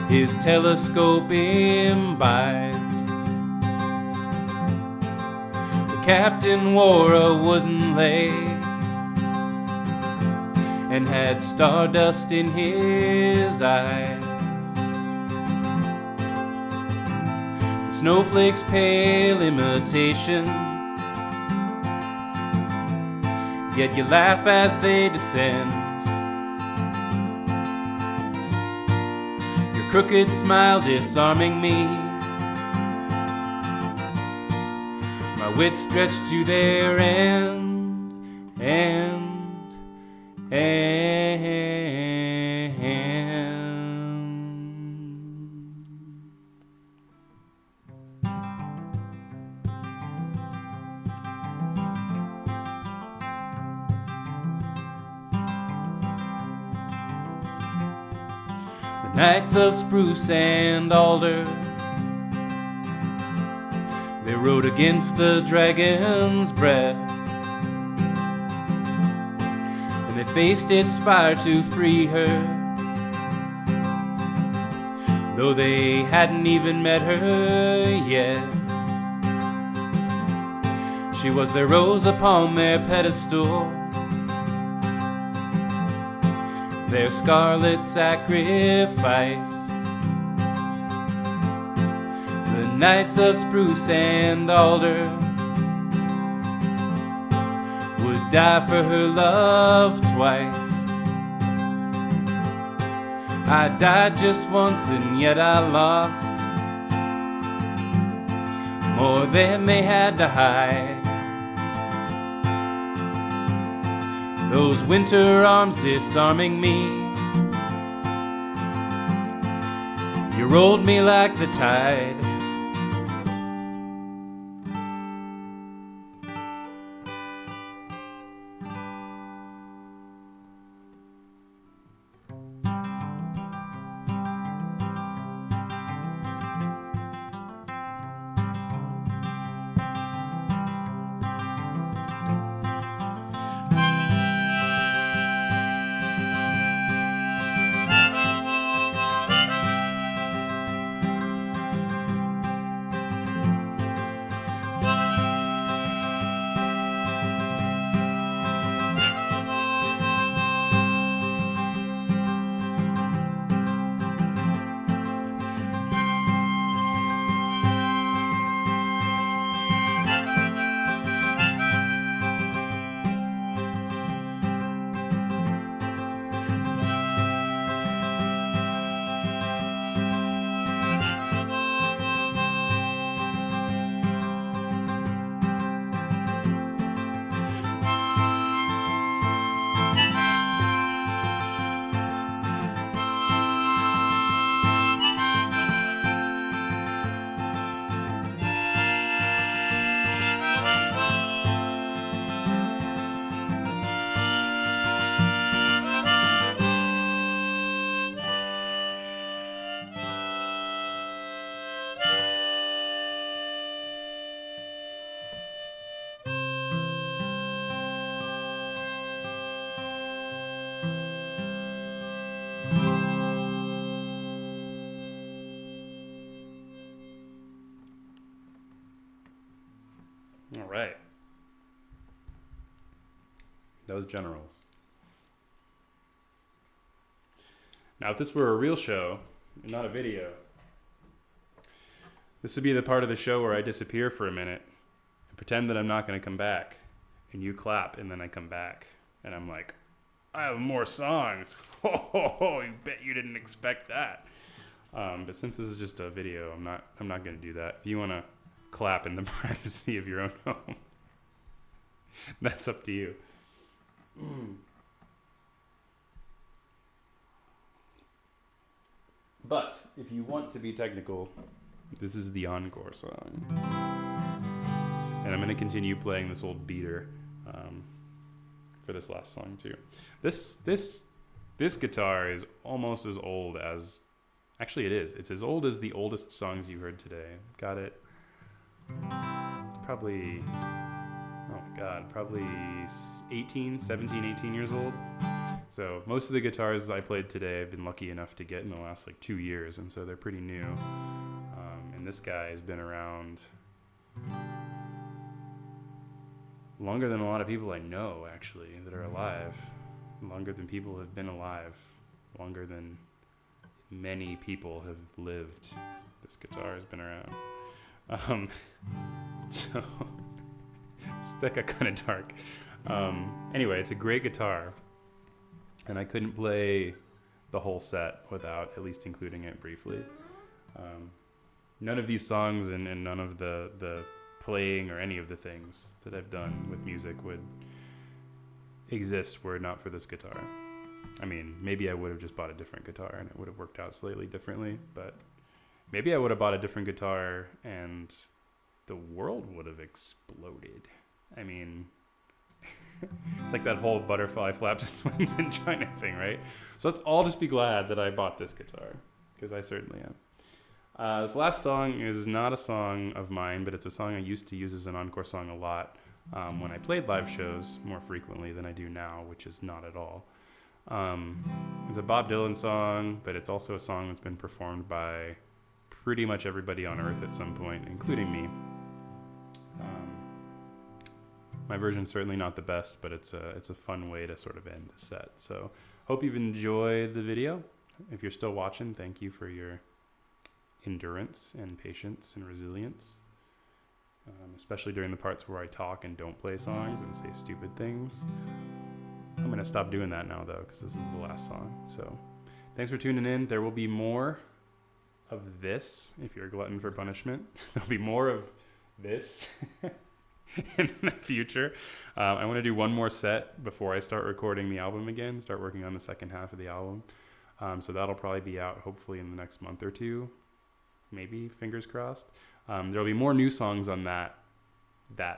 his telescope imbibed. The captain wore a wooden leg and had stardust in his eyes. The snowflakes' pale imitations, yet you laugh as they descend. Crooked smile disarming me, my wits stretched to their end. Nights of spruce and alder, they rode against the dragon's breath, and they faced its fire to free her, though they hadn't even met her yet. She was their rose upon their pedestal, their scarlet sacrifice. The nights of spruce and alder would die for her love twice. I died just once and yet I lost more than they had to hide. Those winter arms disarming me, you rolled me like the tide. All right. Those generals. Now, if this were a real show, and not a video, this would be the part of the show where I disappear for a minute and pretend that I'm not going to come back. And you clap, and then I come back. And I'm like, I have more songs. Oh, you bet you didn't expect that. But since this is just a video, I'm not going to do that. If you want to clap in the privacy of your own home, that's up to you. But if you want to be technical, this is the encore song. And I'm going to continue playing this old beater for this last song too. This guitar is almost as old as, actually it is. It's as old as the oldest songs you heard today. Got it. Probably, oh my God, probably 17, 18 years old. So most of the guitars I played today I've been lucky enough to get in the last like 2 years, and so they're pretty new. And this guy has been around longer than a lot of people I know, actually, that are alive. Longer than people have been alive. Longer than many people have lived. This guitar has been around. So that got kind of dark. Anyway, it's a great guitar. And I couldn't play the whole set without at least including it briefly. None of these songs and none of the playing or any of the things that I've done with music would exist were it not for this guitar. I mean, maybe I would have just bought a different guitar and it would have worked out slightly differently, but maybe I would have bought a different guitar and the world would have exploded. I mean, it's like that whole butterfly flaps its wings in China thing, right? So let's all just be glad that I bought this guitar, because I certainly am. This last song is not a song of mine, but it's a song I used to use as an encore song a lot when I played live shows more frequently than I do now, which is not at all. It's a Bob Dylan song, but it's also a song that's been performed by pretty much everybody on Earth at some point, including me. My version's certainly not the best, but it's a fun way to sort of end the set. So hope you've enjoyed the video. If you're still watching, thank you for your endurance and patience and resilience, especially during the parts where I talk and don't play songs and say stupid things. I'm going to stop doing that now, though, because this is the last song. So thanks for tuning in. There will be more of this if you're a glutton for punishment. There'll be more of this in the future. I want to do one more set before I start recording the album again, start working on the second half of the album. So that'll probably be out hopefully in the next month or two, maybe, fingers crossed. There'll be more new songs on that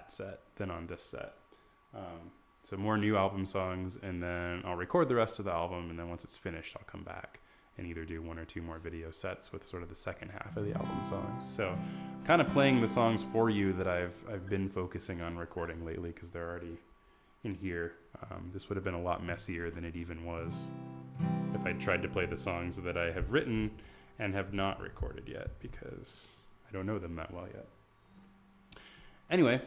set than on this set. So more new album songs, and then I'll record the rest of the album, and then once it's finished, I'll come back and either do one or two more video sets with sort of the second half of the album songs. So kind of playing the songs for you that I've been focusing on recording lately, because they're already in here. This would have been a lot messier than it even was if I tried to play the songs that I have written and have not recorded yet, because I don't know them that well yet. Anyway,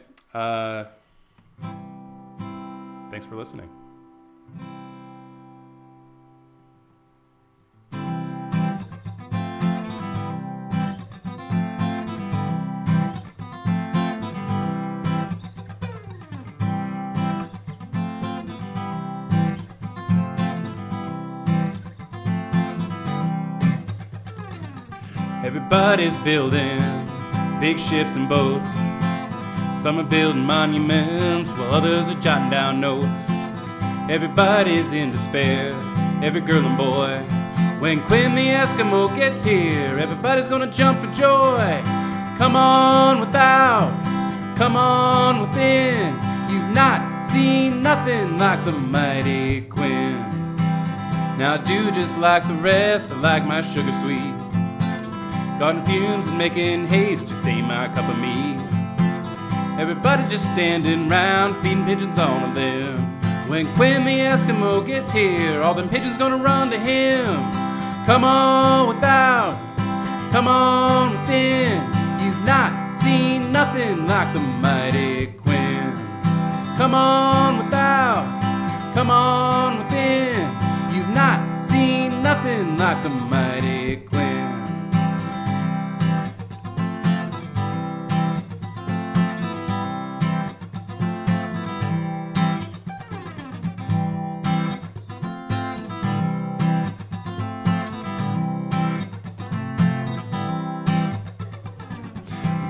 thanks for listening. Everybody's building big ships and boats. Some are building monuments while others are jotting down notes. Everybody's in despair, every girl and boy. When Quinn the Eskimo gets here, everybody's gonna jump for joy. Come on without, come on within. You've not seen nothing like the mighty Quinn. Now do just like the rest, I like my sugar sweet. Garden fumes and making haste just ain't my cup of meat. Everybody's just standing round feeding pigeons on a limb. When Quinn the Eskimo gets here, all them pigeons gonna run to him. Come on without, come on within. You've not seen nothing like the mighty Quinn. Come on without, come on within. You've not seen nothing like the mighty Quinn.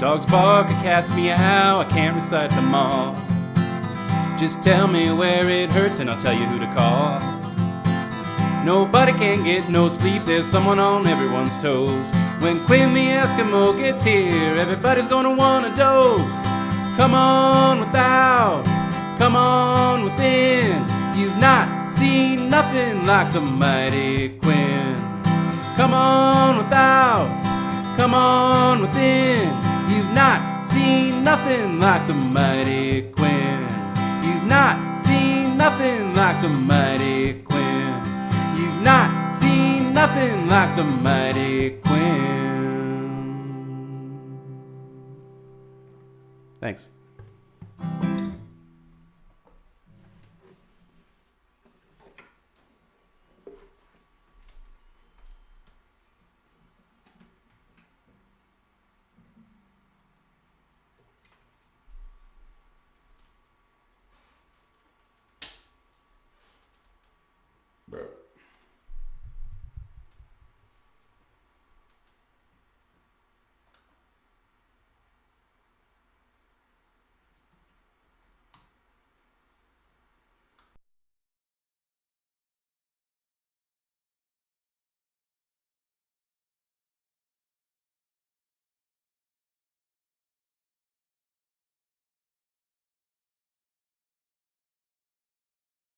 Dogs bark, a cat's meow, I can't recite them all. Just tell me where it hurts and I'll tell you who to call. Nobody can get no sleep, there's someone on everyone's toes. When Quinn the Eskimo gets here, everybody's gonna want a dose. Come on without, come on within. You've not seen nothing like the mighty Quinn. Come on without, come on within. You've not seen nothing like the mighty Quinn. You've not seen nothing like the mighty Quinn. You've not seen nothing like the mighty Quinn. Thanks.